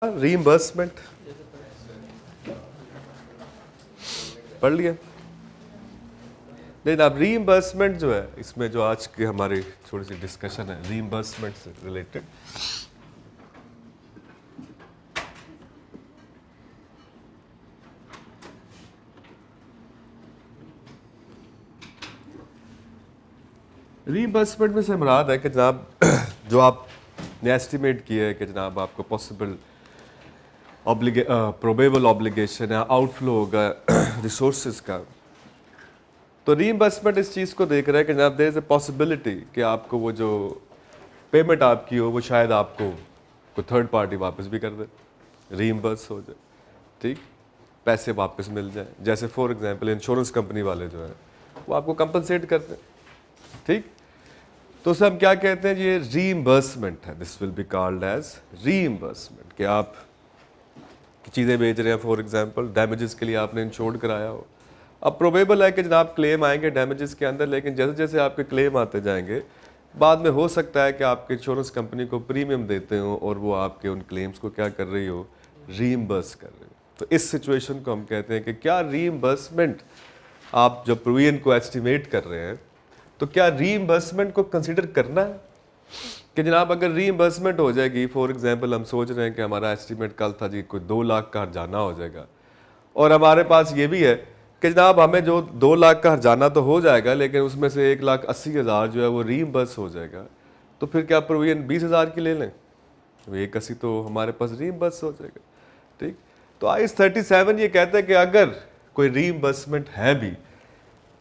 Reimbursement पढ़ लिया। लेकिन अब रीइंबर्समेंट जो है, इसमें जो आज की हमारी थोड़ी सी डिस्कशन है रीइंबर्समेंट से रिलेटेड। रीइंबर्समेंट में से मुराद है कि जनाब जो आपने एस्टिमेट किया है कि जनाब आपको पॉसिबल प्रोबेबल ऑब्लिगेशन या आउटफ्लो होगा रिसोर्सेज का, तो रीइंबर्समेंट इस चीज़ को देख रहा है कि जनाब देयर इज अ पॉसिबिलिटी कि आपको वो जो पेमेंट आपकी हो वो शायद आपको कोई थर्ड पार्टी वापस भी कर दे, रीइंबर्स हो जाए, ठीक, पैसे वापस मिल जाए। जैसे फॉर एग्जांपल इंश्योरेंस कंपनी वाले जो है वो आपको कंपनसेट करते हैं, ठीक। तो उसे हम क्या कहते हैं, ये रीइंबर्समेंट है। This will be called as reimbursement. कि आप चीज़ें बेच रहे हैं, फॉर एग्जांपल डैमेजेस के लिए आपने इंश्योर्ड कराया हो, अब प्रोबेबल है कि जनाब क्लेम आएंगे डैमेजेस के अंदर, लेकिन जैसे जैसे आपके क्लेम आते जाएंगे बाद में हो सकता है कि आपके इंश्योरेंस कंपनी को प्रीमियम देते हो और वो आपके उन क्लेम्स को क्या कर रही हो, रीइंबर्स कर रही हो। तो इस सिचुएशन को हम कहते हैं कि क्या रीइंबर्समेंट, आप जब प्रोविजन को एस्टिमेट कर रहे हैं तो क्या रीइंबर्समेंट को कंसिडर करना है कि जनाब अगर रीइंबर्समेंट हो जाएगी, फॉर एग्जांपल हम सोच रहे हैं कि हमारा एस्टिमेट कल था जी कोई 2 लाख का हर्जाना हो जाएगा, और हमारे पास ये भी है कि जनाब हमें जो 2 लाख का हर्जाना तो हो जाएगा लेकिन उसमें से 1,80,000 जो है वो रीइंबर्स हो जाएगा, तो फिर क्या प्रोविजन 20,000 की ले लें, तो 1,80 तो हमारे पास रीइंबर्स हो जाएगा, ठीक। तो आईएस 37 ये कहता है कि अगर कोई रीइंबर्समेंट है भी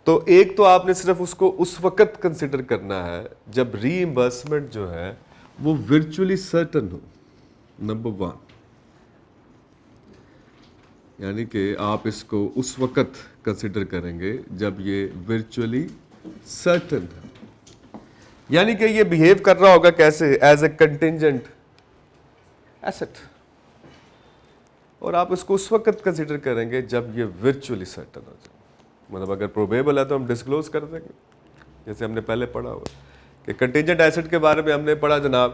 तो एक तो आपने सिर्फ उसको उस वक्त कंसिडर करना है जब रीइंबर्समेंट जो है वो वर्चुअली सर्टन हो, नंबर 1। यानी कि आप इसको उस वक्त कंसिडर करेंगे जब ये वर्चुअली सर्टन है, यानी कि ये बिहेव कर रहा होगा कैसे, एज ए कंटिंजेंट एसेट, और आप इसको उस वक्त कंसिडर करेंगे जब ये वर्चुअली सर्टन हो जाए। मतलब अगर प्रोबेबल है तो हम डिस्क्लोज कर देंगे, जैसे हमने पहले पढ़ा हुआ कि कंटिंजेंट एसेट के बारे में हमने पढ़ा जनाब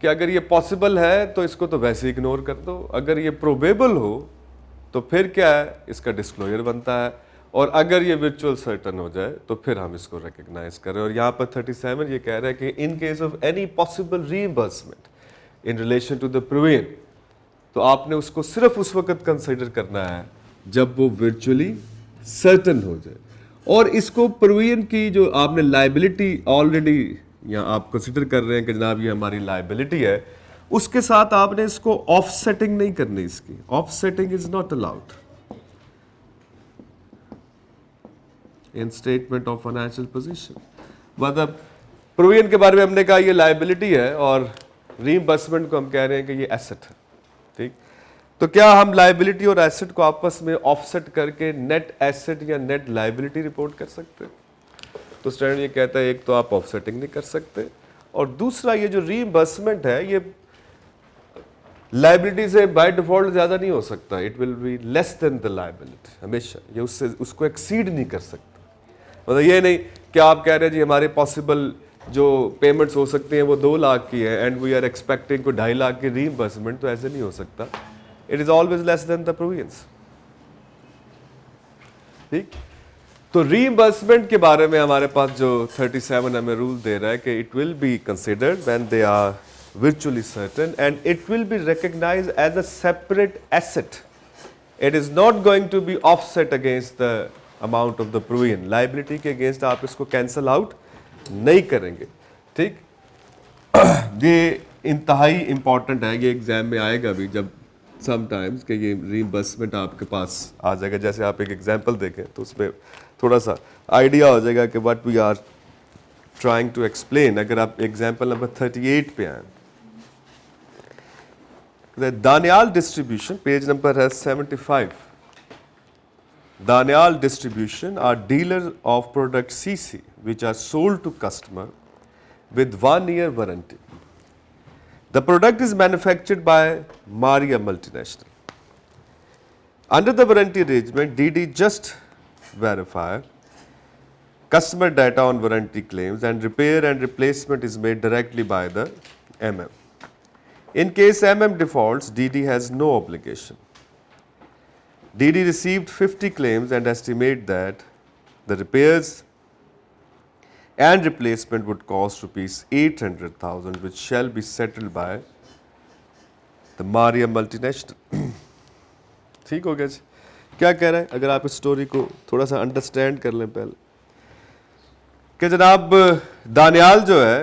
कि अगर ये पॉसिबल है तो इसको तो वैसे इग्नोर कर दो, अगर ये प्रोबेबल हो तो फिर क्या है, इसका डिस्क्लोजर बनता है, और अगर ये वर्चुअल सर्टन हो जाए तो फिर हम इसको रिकग्नाइज करें। और यहाँ पर 37 ये कह रहा है कि in case of any possible reimbursement in relation to the provision, तो आपने उसको सिर्फ उस वक्त कंसिडर करना है जब वो वर्चुअली सर्टन हो जाए, और इसको प्रोविजन की जो आपने लाइबिलिटी ऑलरेडी यहाँ आप कंसिडर कर रहे हैं कि जनाब ये हमारी लाइबिलिटी है, उसके साथ आपने इसको ऑफसेटिंग नहीं करनी, इसकी offsetting is not allowed in statement of financial position. मतलब प्रोविजन के बारे में हमने कहा ये लाइबिलिटी है और रीइंबर्समेंट को हम कह रहे हैं कि ये एसेट है, ठीक। तो क्या हम लाइबिलिटी और एसेट को आपस में ऑफसेट करके नेट एसेट या नेट लाइबिलिटी रिपोर्ट कर सकते हैं? तो स्टैंडर्ड ये कहता है एक तो आप ऑफसेटिंग नहीं कर सकते, और दूसरा ये जो रीइंबर्समेंट है ये लाइबिलिटी से बाय डिफॉल्ट ज्यादा नहीं हो सकता, it will be less than the liability, हमेशा ये उससे उसको एक्सीड नहीं कर सकता। मतलब ये नहीं कि आप कह रहे हैं जी हमारे पॉसिबल जो पेमेंट्स हो सकती हैं वो 2 लाख की है एंड वी आर एक्सपेक्टिंग को 2.5 लाख की रीइंबर्समेंट, तो ऐसे नहीं हो सकता, it is always less than the provisions, ठीक। तो रीइंबर्समेंट के बारे में हमारे पास जो 37 हमें रूल दे रहा है कि it will be considered when they are virtually certain and it will be recognized as a separate asset. It is not going to be offset against the amount of the provision. Liability के against आप इसको cancel out नहीं करेंगे, ठीक। ये इंतहाई important है, ये एग्जाम में आएगा भी जब समटाइम्स कि ये रीइंबर्समेंट आपके पास आ जाएगा। जैसे आप एक एग्जाम्पल देखें तो उसमें थोड़ा सा आइडिया हो जाएगा कि what we are trying to explain. अगर आप एग्जाम्पल नंबर 38 पे आए, The Danial distribution, page number has 75. Danial distribution are dealers of product CC which are sold to customer with 1-year warranty. The product is manufactured by Maria Multinational. Under the warranty arrangement, DD just verify customer data on warranty claims and repair and replacement is made directly by the MM. In case MM defaults, DD has no obligation. DD received 50 claims and estimate that the repairs and replacement would cost rupees 800,000, which shall be settled by the Maria multinational. ठीक हो गया जी? क्या कह रहा है? अगर आप इस स्टोरी को थोड़ा सा अंडरस्टैंड कर लें पहले कि जनाब दानियाल जो है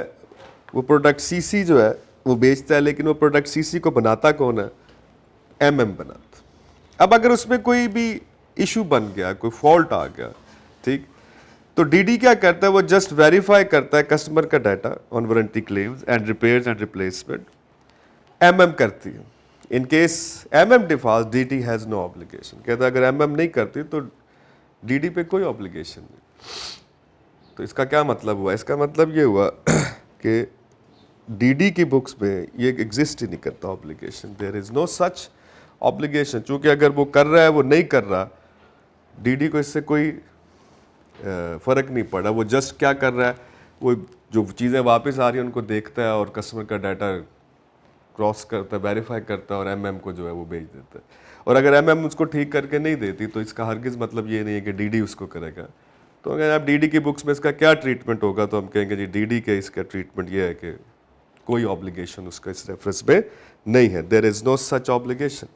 वो प्रोडक्ट सीसी जो है वो बेचता है, लेकिन वो प्रोडक्ट सीसी को बनाता कौन है? एमएम बनाता। अब अगर उसमें कोई भी इशू बन गया, कोई फॉल्ट आ गया, ठीक, तो डीडी क्या करता है? वो जस्ट वेरीफाई करता है कस्टमर का data on warranty claims and repairs and replacement, MM करती है। In case MM default, DD has no obligation. कहता है अगर एमएम नहीं करती तो डीडी पे कोई ऑब्लिगेशन नहीं। तो इसका क्या मतलब हुआ? इसका मतलब ये हुआ कि डीडी की बुक्स में ये एग्जिस्ट ही नहीं करता obligation. There is no such obligation. चूंकि अगर वो कर रहा है, वो नहीं कर रहा, डीडी को इससे कोई फ़र्क नहीं पड़ा। वो जस्ट क्या कर रहा है, वो जो चीज़ें वापस आ रही हैं उनको देखता है और कस्टमर का डाटा क्रॉस करता है, वेरीफाई करता है और एमएम को जो है वो भेज देता है। और अगर एमएम उसको ठीक करके नहीं देती तो इसका हरगिज़ मतलब ये नहीं है कि डीडी उसको करेगा। तो अगर आप डीडी की बुक्स में इसका क्या ट्रीटमेंट होगा, तो हम कहेंगे जी डीडी के इसका ट्रीटमेंट ये है कि कोई ऑब्लिगेशन उसका इस रेफरेंस में नहीं है। There is no such obligation.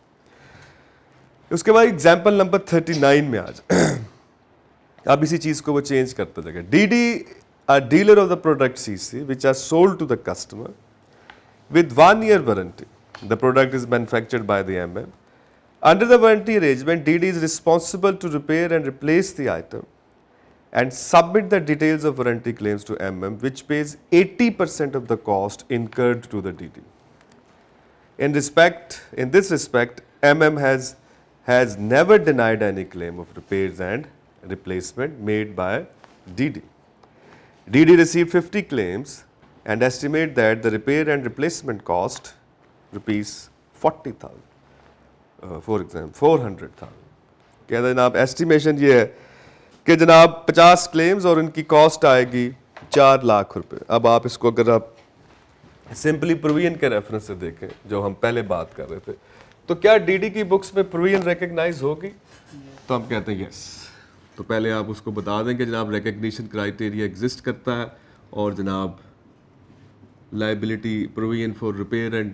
उसके बाद एग्जाम्पल नंबर 39 में आज अब इसी चीज को वो चेंज करता जाएगा। DD a dealer of the product CC which are sold to the customer with 1 year warranty. The product is manufactured by the MM. Under the warranty arrangement, DD is responsible to repair and replace the item and submit the details of warranty claims to MM, which pays 80% of the cost incurred to the DD. In this respect, MM has never denied any claim of repairs and replacement made by DD. DD received 50 claims and estimate that the repair and replacement cost rupees 40,000, for example 400,000। क्या जनाब estimation ये है कि जनाब 50 claims और इनकी cost आएगी 4 लाख रुपए। अब आप इसको अगर आप सिंपली प्रोविजन के रेफरेंस से देखें जो हम पहले बात कर रहे थे, तो क्या डीडी की बुक्स में प्रोविजन रिकग्नाइज होगी? तो हम कहते हैं यस। तो पहले आप उसको बता दें कि जनाब रिकग्निशन क्राइटेरिया एग्जिस्ट करता है और जनाब liability provision for repair and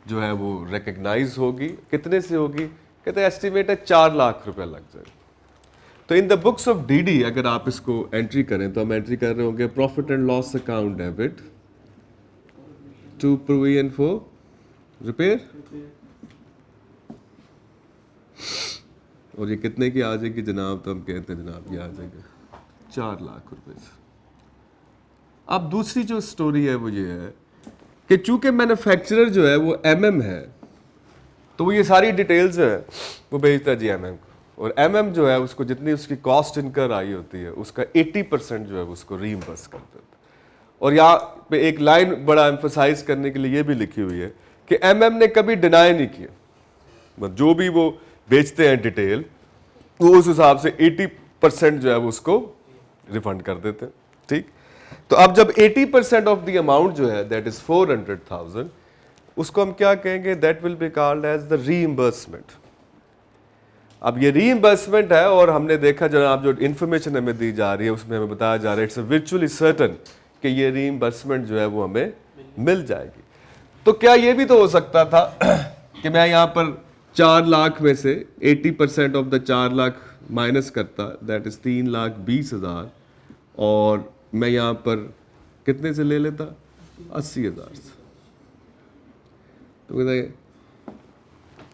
जो है वो रिकग्नाइज होगी। कितने से होगी? कहते हैं एस्टिमेट है 4 लाख रुपए लग जाए। तो in the books of DD अगर आप इसको एंट्री करें तो हम एंट्री कर रहे होंगे profit and loss account debit to provision for repair, और ये कितने की आ जाएगी जनाब? तो हम कहते हैं जनाब ये आ जाएगा 4 लाख रुपए से। अब दूसरी जो स्टोरी है वो ये है कि चूंकि मैन्युफैक्चरर जो है वो एमएम है, तो वो ये सारी डिटेल्स जो है वो भेजता है जी एमएम को, और एमएम जो है उसको जितनी उसकी कॉस्ट इनकर आई होती है उसका 80% जो है उसको रीइंबर्स कर देता है। और यहाँ पे एक लाइन बड़ा एम्फसाइज करने के लिए ये भी लिखी हुई है कि एमएम ने कभी डिनाई नहीं किया, मतलब जो भी वो बेचते हैं डिटेल वो उस हिसाब से 80% जो है वो उसको रिफंड कर देते हैं। ठीक, तो अब जब 80% ऑफ द अमाउंट जो है दैट इज 400,000, उसको हम क्या कहेंगे? That will be called as the reimbursement. अब ये रीइंबर्समेंट है और हमने देखा जनाब जो इन्फॉर्मेशन हमें दी जा रही है उसमें हमें बताया जा रहा है इट्स वर्चुअली सर्टन कि ये रीइंबर्समेंट जो है वो हमें मिल जाएगी। तो क्या ये भी तो हो सकता था कि मैं यहाँ पर 4 लाख में से 80% ऑफ द 4 लाख माइनस करता, दैट इज 3,20,000, और मैं यहाँ पर कितने से ले लेता? 80,000 से। तो कहते हैं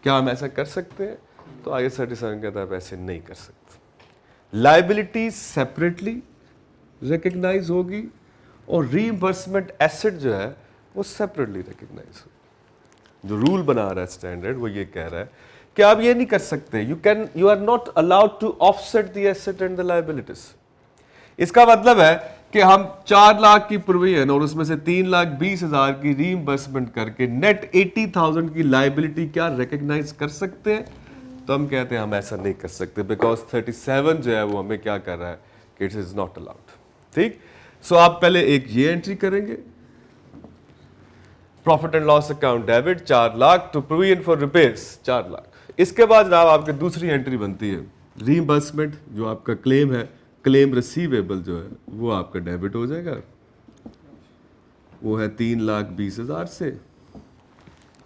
क्या हम ऐसा कर सकते हैं? तो IS 37 कहता है आप ऐसे नहीं कर सकते। लाइबिलिटी सेपरेटली रिकग्नाइज होगी और रीइंबर्समेंट एसेट जो है वो सेपरेटली रिकग्नाइज होगी। जो रूल बना रहा है स्टैंडर्ड वो ये कह रहा है कि आप ये नहीं कर सकते, you are not allowed to offset the asset and the liabilities. इसका मतलब है कि हम 4 लाख की प्रोविजन और उसमें से 3,20,000 की रीइंबर्समेंट करके नेट 80,000 की लाइबिलिटी क्या रिकग्नाइज कर सकते हैं? तो हम कहते हैं हम ऐसा नहीं कर सकते बिकॉज 37 जो है वो हमें क्या कर रहा है कि इट इज नॉट अलाउड। ठीक, सो आप पहले एक ये एंट्री करेंगे profit and loss account debit 4 lakh to provision for repairs 4 lakh. इसके बाद जनाब आपकी दूसरी एंट्री बनती है रीइंबर्समेंट, जो आपका क्लेम है, क्लेम रिसीवेबल जो है वो आपका डेबिट हो जाएगा, वो है 3,20,000 से।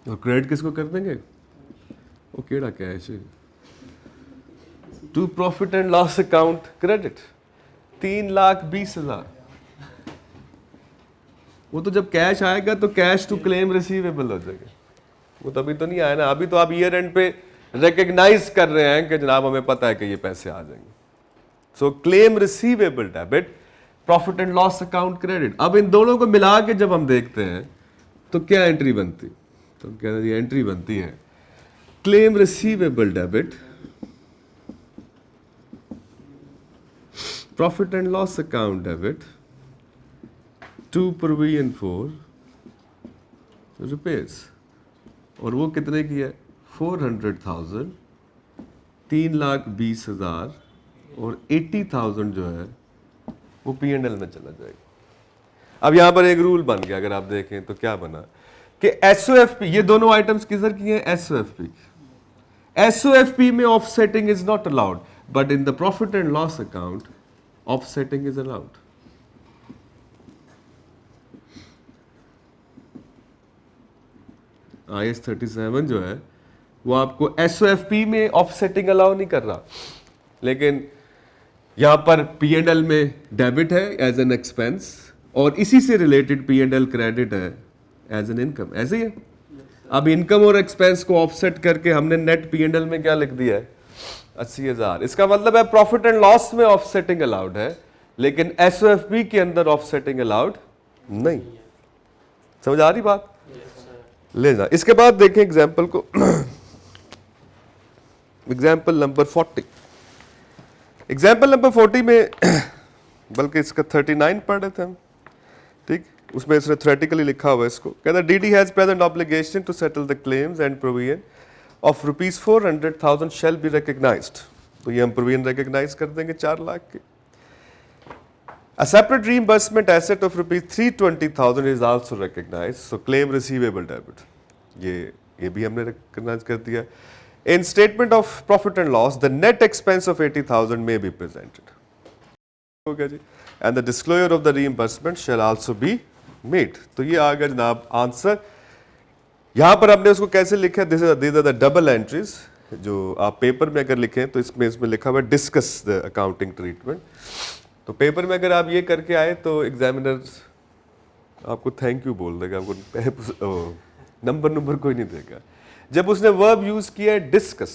और क्रेडिट किसको कर देंगे, वो केड़ा कैश है, to profit and loss account credit 3,20,000। वो तो जब कैश आएगा तो कैश टू क्लेम रिसीवेबल हो जाएगा, वो तो अभी तो नहीं आया ना। अभी तो आप ईयर एंड पे रिकग्नाइज कर रहे हैं कि जनाब हमें पता है कि ये पैसे आ जाएंगे। सो claim receivable debit, profit and loss account credit. अब इन दोनों को मिला के जब हम देखते हैं तो क्या एंट्री बनती, तो हम कहते हैं एंट्री बनती है claim receivable debit, profit and loss account debit to provision for repairs. और वो कितने की है, 400,000, 3,20,000 और 80,000 जो है वो P&L में चला जाएगा। अब यहां पर एक रूल बन गया, अगर आप देखें तो क्या बना कि SOFP, ये दोनों आइटम्स किधर की हैं, SOFP। SOFP में offsetting is not allowed, but in the profit and loss account offsetting is allowed. IAS 37 जो है वो आपको SOFP में ऑफसेटिंग अलाउ नहीं कर रहा, लेकिन यहां पर P&L में डेबिट है एज एन एक्सपेंस और इसी से रिलेटेड P&L क्रेडिट है एज एन इनकम। ऐसे ही है। अब इनकम और एक्सपेंस को ऑफसेट करके हमने नेट P&L में क्या लिख दिया है, 80,000। इसका मतलब है प्रॉफिट एंड लॉस में ऑफसेटिंग अलाउड है, लेकिन SOFP के अंदर ऑफसेटिंग अलाउड नहीं। समझ आ रही बात? ले जा। इसके बाद देखें एग्जाम्पल को, एग्जाम्पल नंबर 40। एग्जाम्पल नंबर 40 में बल्कि इसका 39 पढ़ रहे थे हम, ठीक, उसमें इसने थ्योरेटिकली लिखा हुआ है इसको, कहता है DD has present obligation to settle the claims and provision of ₹400,000 shall be recognised. तो ये हम प्रोविजन रिकग्नाइज कर देंगे 4 लाख के। A separate reimbursement asset of ₹320,000 is also recognized, so claim receivable debit. ये भी हमने recognize कर दिया। In statement of profit and loss, the net expense of 80,000 may be presented. हो गया जी। And the disclosure of the reimbursement shall also be made. तो ये आ गया जनाब आंसर। यहाँ पर हमने उसको कैसे लिखा, these are the double entries। जो आप पेपर में अगर लिखें तो इसमें लिखा हुआ डिस्कस द अकाउंटिंग ट्रीटमेंट। तो पेपर में अगर आप ये करके आए तो एग्जामिनर आपको थैंक यू बोल देगा, आपको नंबर कोई नहीं देगा। जब उसने वर्ब यूज किया है डिस्कस,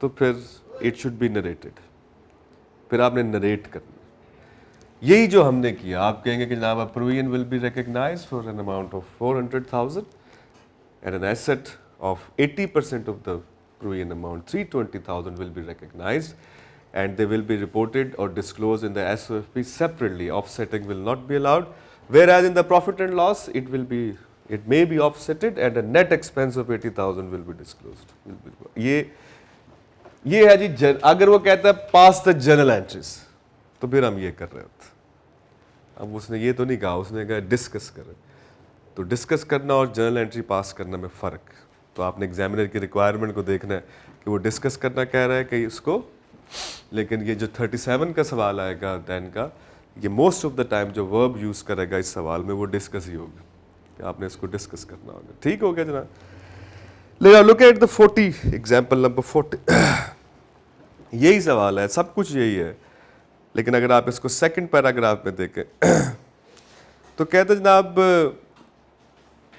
तो फिर इट शुड बी नरेटेड, फिर आपने नरेट करना। यही जो हमने किया, आप कहेंगे कि जनाब provision will be recognised for an amount of 400,000 and an asset of 80% of the provision amount 320,000 will be recognised and they will be reported or disclosed in the SOFP separately. Offsetting will not be allowed, whereas in the profit and loss it may be offsetted and a net expense of 80,000 will be disclosed. ये है जी। अगर वो कहता है पास the journal entries, तो फिर हम ये कर रहे होते। अब उसने ये तो नहीं कहा, उसने कहा डिस्कस करें। तो डिस्कस करना और जर्नल एंट्री पास करना में फ़र्क। तो आपने एग्जामिनर की रिक्वायरमेंट को देखना है कि वो डिस्कस करना कह रहा है कि इसको, लेकिन ये जो 37 का सवाल आएगा 10 का, ये मोस्ट ऑफ द टाइम जो वर्ब यूज करेगा इस सवाल में वो डिस्कस ही होगा, कि आपने इसको डिस्कस करना होगा। ठीक हो गया जनाब। Let's look at the 40, example number 40। यही सवाल है, सब कुछ यही है, लेकिन अगर आप इसको सेकंड पैराग्राफ में देखें तो कहते जनाब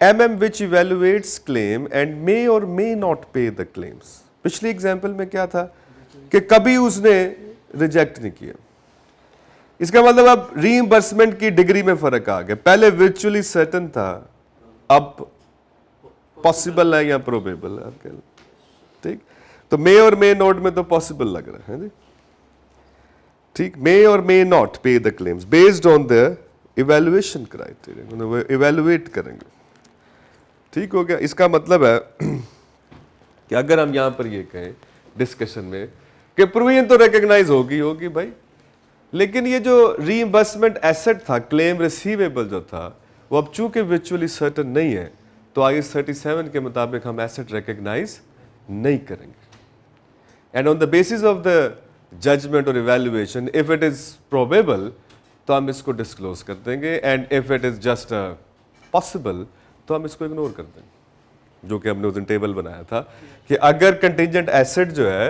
MM which evaluates claim and may or may not pay the claims। पिछली एग्जांपल में क्या था कि कभी उसने रिजेक्ट नहीं किया। इसका मतलब अब रीइंबर्समेंट की डिग्री में फर्क आ गया। पहले वर्चुअली सर्टेन था, अब पॉसिबल है या प्रोबेबल है आपके। ठीक, तो मे और मे नॉट में तो पॉसिबल लग रहा है जी। ठीक, मे और मे नॉट पे the claims based on the evaluation criteria, evaluate करेंगे। ठीक हो गया। इसका मतलब है कि अगर हम यहां पर ये कहें डिस्कशन में कि प्रोविजन तो रिकॉग्नाइज होगी भाई, लेकिन ये जो रीइंबर्समेंट एसेट था, क्लेम रिसीवेबल जो था, वो अब चूंकि वर्चुअली सर्टेन नहीं है, तो IAS 37 के मुताबिक हम एसेट रिकग्नाइज नहीं करेंगे। And on the basis of the judgement और evaluation, if it is probable तो हम इसको डिस्क्लोज कर देंगे, and if it is just possible तो हम इसको इग्नोर कर देंगे। जो कि हमने उस दिन टेबल बनाया था कि अगर कंटिजेंट एसेट जो है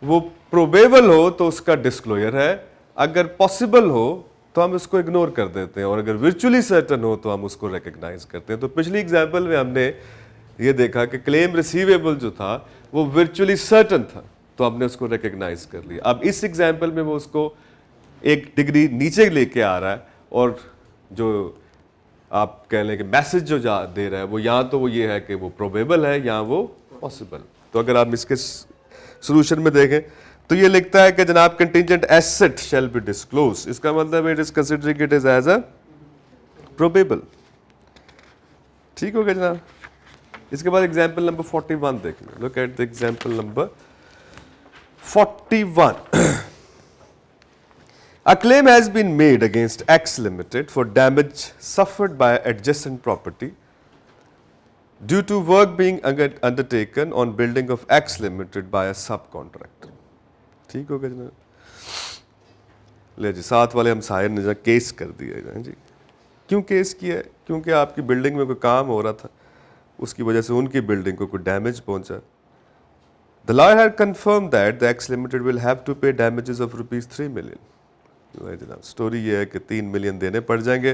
वो प्रोबेबल हो तो उसका डिस्क्लोजर है, अगर पॉसिबल हो तो हम उसको इग्नोर कर देते हैं, और अगर वर्चुअली सर्टन हो तो हम उसको रिकग्नाइज करते हैं। तो पिछली एग्जाम्पल में हमने ये देखा कि क्लेम रिसीवेबल जो था वो वर्चुअली सर्टन था, तो हमने उसको रिकग्नाइज कर लिया। अब इस एग्जाम्पल में वो उसको एक डिग्री नीचे लेके आ रहा है, और जो आप कह लें कि मैसेज जो दे रहा है वो यहाँ तो वो ये है कि वो प्रोबेबल है, यहाँ वो पॉसिबल। तो अगर आप इसके सोल्यूशन में देखें तो ये लिखता है कि जनाब contingent asset shall be disclose, इसका मतलब it is considering it is as a probable. ठीक हो गया जनाब। इसके बाद एग्जाम्पल नंबर 41 देख लें। Look at the example number 41. A claim has been made against X Limited for damage suffered by adjacent property due to work being undertaken on building of X Limited by a subcontractor. ठीक हो गया जनाब। ले जी, साथ वाले हम साहिर ने जहाँ केस कर दिया जी। क्यों केस किया है? क्योंकि आपकी बिल्डिंग में कोई काम हो रहा था, उसकी वजह से उनकी बिल्डिंग को कोई डैमेज पहुंचा। The lawyer had confirmed that the X Limited will have to pay damages of ₹3 million. Story ये है कि 3 मिलियन देने पड़ जाएंगे,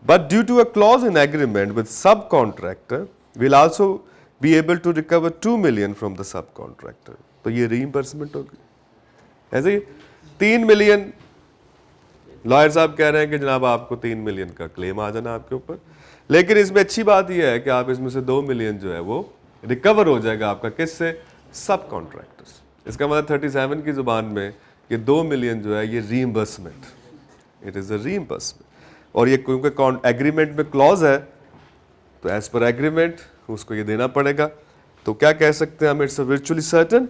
but due to a clause in agreement with sub contractor will also be able to recover 2 million from the sub contractor. तो ये reimbursement होगी। ऐसे ही 3 मिलियन लॉयर साहब कह रहे हैं कि जनाब आपको 3 मिलियन का क्लेम आ जाना आपके ऊपर, लेकिन इसमें अच्छी बात यह है कि आप इसमें से 2 मिलियन जो है वो रिकवर हो जाएगा आपका, किससे? सब कॉन्ट्रैक्टर्स। इसका मतलब 37 की जुबान में ये 2 मिलियन जो है ये reimbursement, it is a reimbursement. और ये क्योंकि एग्रीमेंट में क्लॉज है तो एज पर एग्रीमेंट उसको ये देना पड़ेगा। तो क्या कह सकते हैं हम? It's a virtually certain,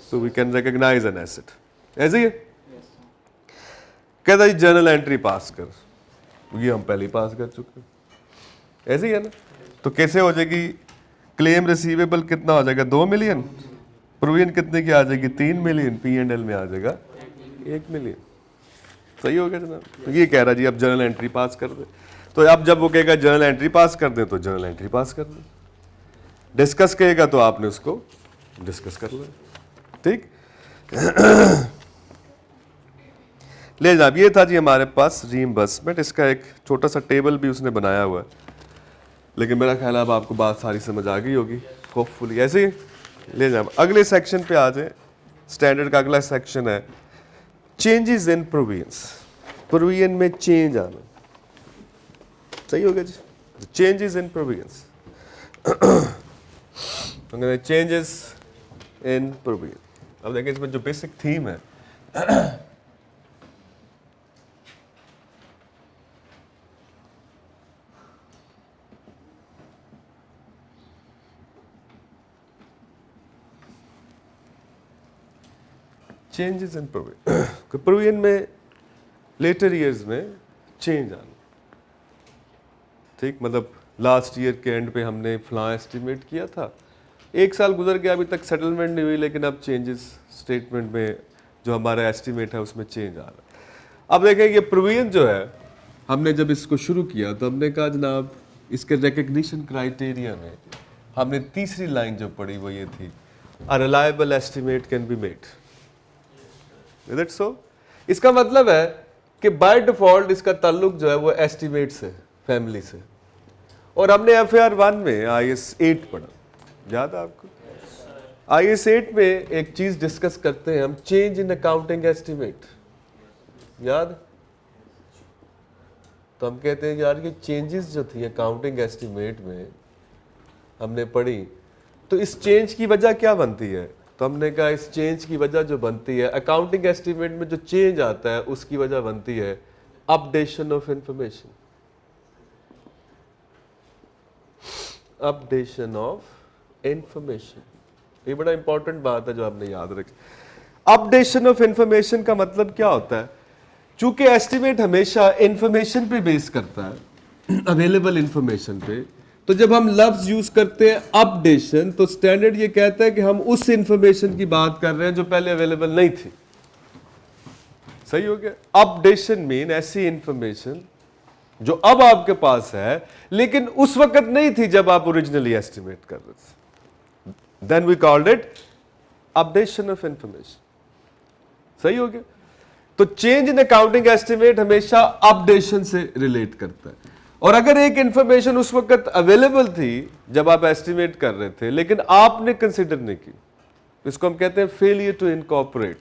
so we can recognise an asset. ऐसे ही कहता जी जर्नल एंट्री पास कर, ये हम पहले ही पास कर चुके हैं। ऐसे ही है ना। तो कैसे हो जाएगी? क्लेम रिसीवेबल कितना हो जाएगा? 2 मिलियन। प्रोविजन कितने की आ जाएगी? 3 मिलियन। P&L में आ जाएगा 1 मिलियन। सही हो गया जनाब। तो ये कह रहा जी अब जर्नल एंट्री पास कर दे। तो अब जब वो कहेगा जर्नल एंट्री पास कर दे तो जर्नल एंट्री पास कर दे। डिस्कस कहेगा तो आपने उसको डिस्कस कर लो। ठीक। ले जनाब, ये था जी हमारे पास रीइंबर्समेंट। इसका एक छोटा सा टेबल भी उसने बनाया हुआ है, लेकिन मेरा ख्याल है अब आपको बात सारी समझ आ गई होगी होपफुली। ऐसे ही ले जनाब अगले सेक्शन पे आ जाए। स्टैंडर्ड का अगला सेक्शन है चेंजेस इन प्रोविजंस। प्रोविजन में चेंज आना। सही हो गया जी। Changes in provisions, changes in provision. अब देखिए इसमें जो बेसिक थीम है चेंजेस इन प्रोविजन। प्रोविजन में लेटर ईयर्स में चेंज आना। ठीक, मतलब लास्ट ईयर के एंड पे हमने फलां एस्टिमेट किया था, 1 साल गुजर गया, अभी तक सेटलमेंट नहीं हुई, लेकिन अब चेंजेस स्टेटमेंट में जो हमारा एस्टिमेट है उसमें चेंज आ रहा है। अब देखें ये प्रोविजन जो है, हमने जब इसको शुरू किया तो हमने कहा जनाब इसके रिकग्निशन क्राइटेरिया में हमने तीसरी लाइन जो पढ़ी वो ये थी, a reliable estimate can be made. Is it so? इसका मतलब है कि बाय डिफॉल्ट इसका ताल्लुक जो है वो एस्टिमेट से, फैमिली से। और हमने FAR 1 में IAS 8 पढ़ा, याद है आपको? IAS 8 में एक चीज डिस्कस करते हैं हम, चेंज इन अकाउंटिंग एस्टिमेट, याद? तो हम कहते हैं यार ये चेंजेस जो थी अकाउंटिंग एस्टिमेट में हमने पढ़ी, तो इस चेंज की वजह क्या बनती है? तो हमने कहा इस चेंज की वजह जो बनती है, अकाउंटिंग एस्टिमेट में जो चेंज आता है उसकी वजह बनती है updation of information. Updation of information, ये बड़ा इंपॉर्टेंट बात है जो आपने याद रखी। अपडेशन ऑफ इंफॉर्मेशन का मतलब क्या होता है? चूंकि एस्टिमेट हमेशा इंफॉर्मेशन पे बेस करता है, अवेलेबल इंफॉर्मेशन पे, तो तो जब हम लफ्ज यूज करते हैं अपडेशन, तो स्टैंडर्ड ये कहता है कि हम उस इंफॉर्मेशन की बात कर रहे हैं जो पहले अवेलेबल नहीं थी। सही हो गया। अपडेशन मीन ऐसी इंफॉर्मेशन जो अब आपके पास है लेकिन उस वक्त नहीं थी जब आप ओरिजिनली एस्टिमेट कर रहे थे। Then we called it updation of information. सही हो गया। तो चेंज इन अकाउंटिंग एस्टिमेट हमेशा अपडेशन से रिलेट करता है। और अगर एक इंफॉर्मेशन उस वक्त अवेलेबल थी जब आप एस्टिमेट कर रहे थे लेकिन आपने कंसिडर नहीं की, इसको हम कहते हैं failure to incorporate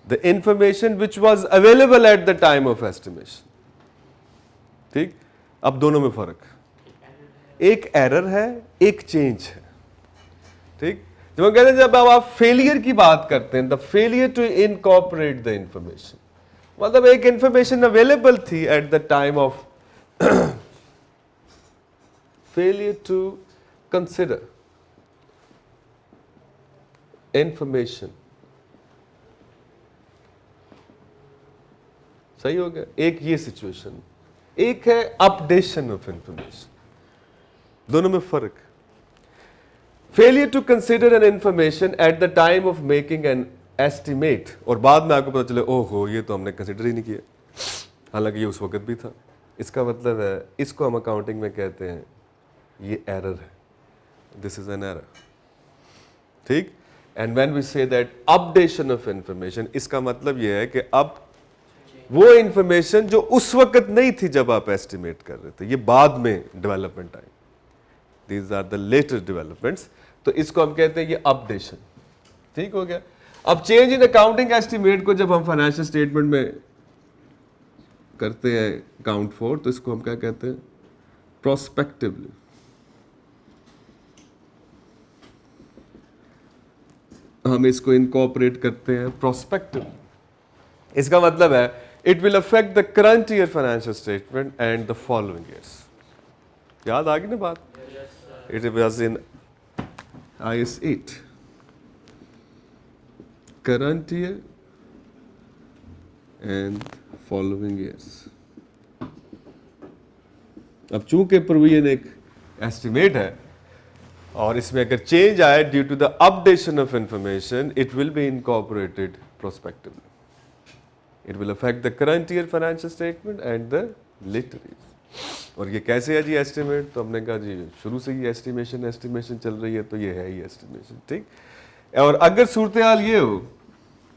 the information which was available at the time of estimation. ठीक। अब दोनों में फर्क, एक एरर है, एक चेंज है। ठीक। जब हम कहते हैं जब आप फेलियर की बात करते हैं, the failure to incorporate the information, मतलब एक इंफॉर्मेशन अवेलेबल थी at the time of failure to consider information। सही हो गया। एक ये सिचुएशन, एक है अपडेशन ऑफ इंफॉर्मेशन, दोनों में फर्क। Failure to consider an information at the time of making an estimate, और बाद में आपको पता चले ओहो ये तो हमने कंसिडर ही नहीं किया, हालांकि ये उस वक्त भी था। इसका मतलब है, इसको हम अकाउंटिंग में कहते हैं ये एरर है, दिस इज एन एरर। ठीक। And when we say that updation of information, इसका मतलब ये है कि अब वो इंफॉर्मेशन जो उस वक्त नहीं थी जब आप एस्टिमेट कर रहे थे, ये बाद में डेवलपमेंट आई, these are the latest developments, तो इसको हम कहते हैं ये अपडेशन। ठीक हो गया। अब चेंज इन अकाउंटिंग एस्टिमेट को जब हम फाइनेंशियल स्टेटमेंट में करते हैं अकाउंट फॉर, तो इसको हम क्या कहते हैं, प्रोस्पेक्टिवली। हम इसको इनकॉर्पोरेट करते हैं प्रोस्पेक्टिवली। इसका मतलब है it will affect the current year financial statement and the following years. याद आ गई ना बात? It was in IAS 8, current year and following years. अब चूंकि प्रोविजन एक एस्टिमेट है और इसमें अगर चेंज आए due to the updation of information, it will be incorporated prospectively. It will affect the current year financial statement and the later year. और ये कैसे है जी एस्टिमेट? तो हमने कहा जी शुरू से ही एस्टिमेशन चल रही है, तो ये है ही एस्टिमेशन। ठीक। और अगर सूरत हाल ये हो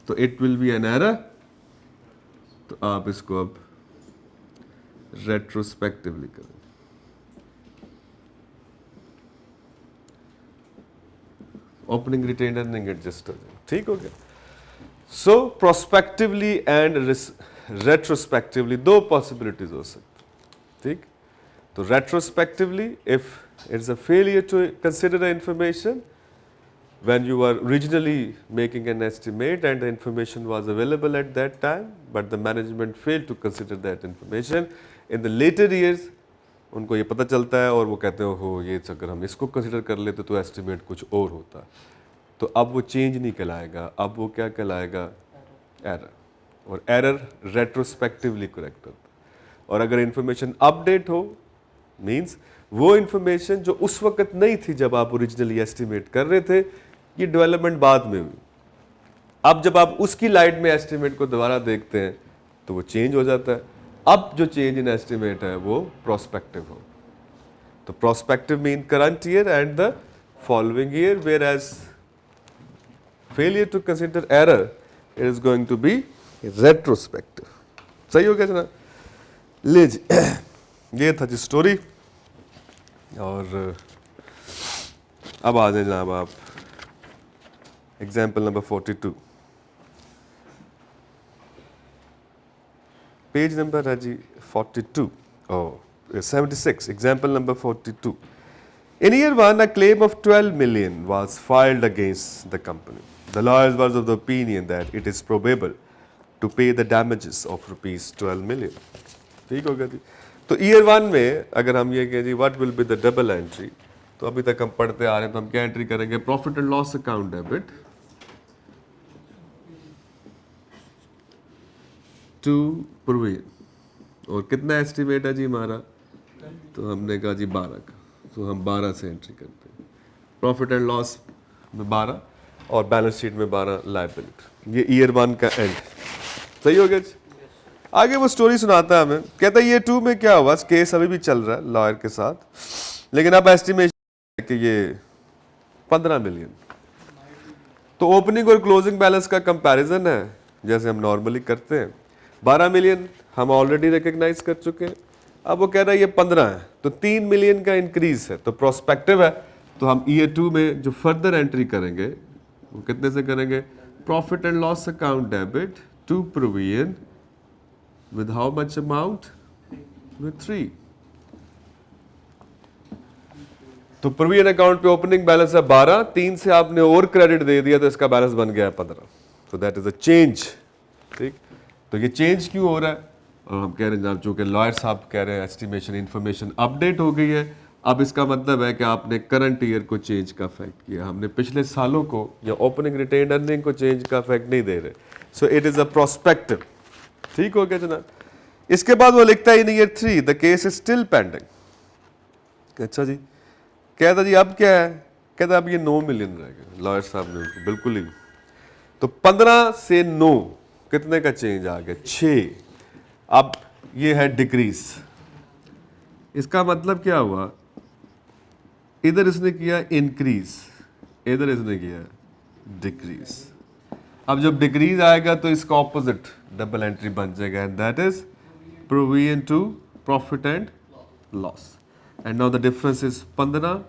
तो it will B an error, तो आप इसको अब रेट्रोस्पेक्टिवली करें। ओपनिंग रिटेन अर्निंग एडजस्ट हो जाए। ठीक हो गया। सो प्रोस्पेक्टिवली एंड रेट्रोस्पेक्टिवली दो पॉसिबिलिटीज हो सकती। ठीक। तो retrospectively if it's a failure to consider information when you were originally making an estimate and the information was available at that time but the management failed to consider that information in the later years, उनको ये पता चलता है और वो कहते हैं हो ये अगर हम इसको कंसिडर कर लेते तो एस्टिमेट कुछ और होता, तो अब वो चेंज नहीं कहलाएगा, अब वो क्या कहलाएगा, एरर। और एरर रेट्रोस्पेक्टिवली करेक्ट होता है। और अगर इंफॉर्मेशन अपडेट हो मींस वो इंफॉर्मेशन जो उस वक्त नहीं थी जब आप ओरिजिनली एस्टिमेट कर रहे थे, ये डेवलपमेंट बाद में हुई। अब जब आप उसकी लाइट में एस्टिमेट को दोबारा देखते हैं तो वो चेंज हो जाता है। अब जो चेंज इन एस्टिमेट है वो प्रोस्पेक्टिव हो। तो prospective mean current year and the following year, whereas failure to consider error it is going to be retrospective. सही हो गया जनाब? ले जी, ये था जी स्टोरी। और अब आ जाए जनाब आप एग्जाम्पल नंबर 42, पेज नंबर है जी 42 और 76, example number 42। In year 1, a claim of 12 million was filed against the company. The lawyers was of the opinion that it is probable to pay the damages of rupees 12 million. ठीक हो गया जी। तो year 1 में अगर हम ये कहें जी what will be the double entry, तो अभी तक हम पढ़ते आ रहे हैं, तो हम क्या एंट्री करेंगे, profit and loss account debit to provision. और कितना एस्टिमेट है जी हमारा, तो हमने कहा जी 12 का। तो हम 12 से एंट्री करते हैं, प्रॉफिट एंड लॉस में 12 और बैलेंस शीट में 12 लायबिलिटी। ये ईयर 1 का एंड। सही हो गया जी? आगे वो स्टोरी सुनाता है हमें, कहता है ईयर 2 में क्या हुआ, केस अभी भी चल रहा है लॉयर के साथ, लेकिन अब एस्टिमेशन है कि ये 15 मिलियन। तो ओपनिंग और क्लोजिंग बैलेंस का कंपैरिजन है जैसे हम नॉर्मली करते हैं। 12 मिलियन हम ऑलरेडी रिकग्नाइज कर चुके हैं, अब वो कह रहा है ये 15 है, तो 3 मिलियन का इंक्रीज है, तो प्रोस्पेक्टिव है। तो हम ईयर 2 में जो फर्दर एंट्री करेंगे वो कितने से करेंगे, profit and loss account debit to provision with how much amount, with 3। तो प्रोविजन अकाउंट पे ओपनिंग बैलेंस है 12, 3 से आपने और क्रेडिट दे दिया तो इसका बैलेंस बन गया है 15। तो दैट इज अ चेंज। ठीक, तो ये चेंज क्यों हो रहा है, और हम कह रहे हैं जनाब चूंकि लॉयर साहब कह रहे हैं एस्टिमेशन इन्फॉर्मेशन अपडेट हो गई है, अब इसका मतलब है कि आपने करंट ईयर को चेंज का इफेक्ट किया, हमने पिछले सालों को या ओपनिंग रिटेन अर्निंग को चेंज का इफेक्ट नहीं दे रहे। So it is a prospective. ठीक हो गया जनाब। इसके बाद वो लिखता है in year 3 the case is still pending. अच्छा जी, कहता जी अब क्या है, कहता अब ये 9 मिलियन रह गए, लॉयर साहब ने उसको बिल्कुल ही, तो 15 से 9 कितने का चेंज आ गया, 6। अब ये है डिक्रीज। इसका मतलब क्या हुआ, इधर इसने किया इंक्रीज, इधर इसने किया डिक्रीज। अब जब डिक्रीज आएगा तो इसका ऑपोजिट डबल एंट्री बन जाएगा, and that is provision to profit and loss. And now the difference is 15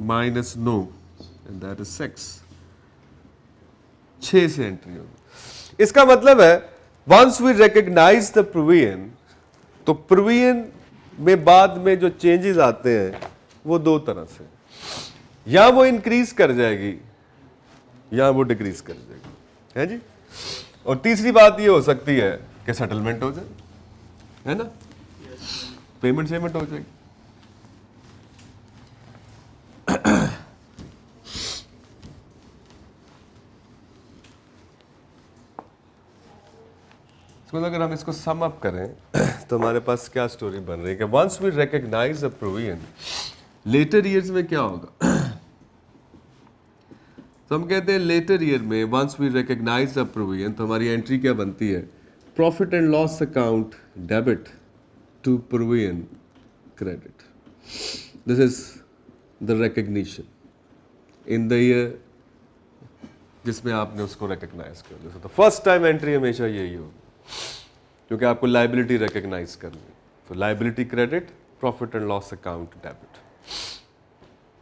minus 9 and that is 6। 6 से एंट्री होगी। इसका मतलब है once we recognise the provision, तो प्रोविजन में बाद में जो चेंजेस आते हैं वो दो तरह से, या वो इंक्रीज कर जाएगी या वो डिक्रीज कर जाएगी, है जी। और तीसरी बात ये हो सकती है कि सेटलमेंट हो जाए, है ना, पेमेंट सेमेंट हो जाएगी। तो अगर हम इसको सम अप करें तो हमारे पास क्या स्टोरी बन रही है कि once we recognise a provision, later years में क्या होगा, तो हम कहते हैं लेटर ईयर में once we recognise the provision, तो हमारी एंट्री क्या बनती है, profit and loss account debit to provision credit. This is the recognition in the year जिसमें आपने उसको रिकॉग्नाइज कर लिया। तो फर्स्ट टाइम एंट्री हमेशा यही होगी क्योंकि आपको लाइबिलिटी रिकॉग्नाइज करनी है। तो liability credit, profit and loss account debit.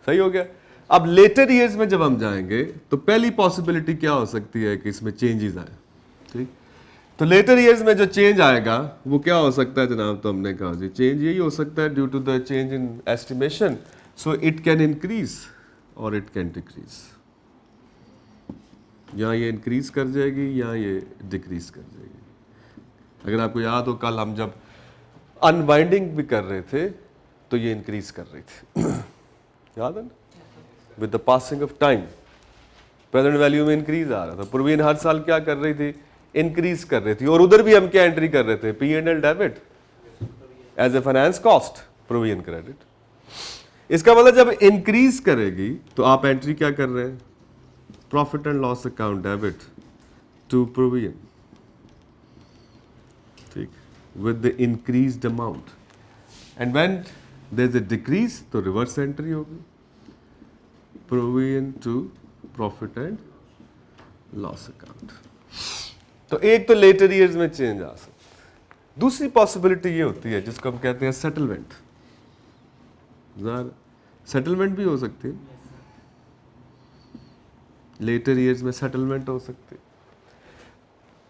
सही हो गया। अब लेटर ईयर्स में जब हम जाएंगे तो पहली पॉसिबिलिटी क्या हो सकती है कि इसमें चेंजेस आए। ठीक, तो लेटर ईयर्स में जो चेंज आएगा वो क्या हो सकता है जनाब, तो हमने कहा जी चेंज यही हो सकता है due to the change in estimation. So it can increase और इट कैन डिक्रीज, या ये इंक्रीज कर जाएगी या ये डिक्रीज कर जाएगी। अगर आपको याद हो कल हम जब अनवाइंडिंग भी कर रहे थे तो ये इंक्रीज कर रही थी याद है ना, with the passing of time present value में इंक्रीज आ रहा था। प्रोविजन हर साल क्या कर रही थी, इंक्रीज कर रही थी। और उधर भी हम क्या एंट्री कर रहे थे, P and L debit as a finance cost, provision credit. इसका मतलब जब इंक्रीज करेगी तो आप एंट्री क्या कर रहे हैं, profit and loss account debit to provision, ठीक, with the increased amount. And when there is a decrease तो रिवर्स एंट्री होगी, provision to profit and loss account. तो एक तो लेटर ईयर्स में चेंज आ सकता है। दूसरी पॉसिबिलिटी ये होती है जिसको हम कहते हैं सेटलमेंट। सेटलमेंट भी हो सकती है, लेटर ईयर्स में सेटलमेंट हो सकती है।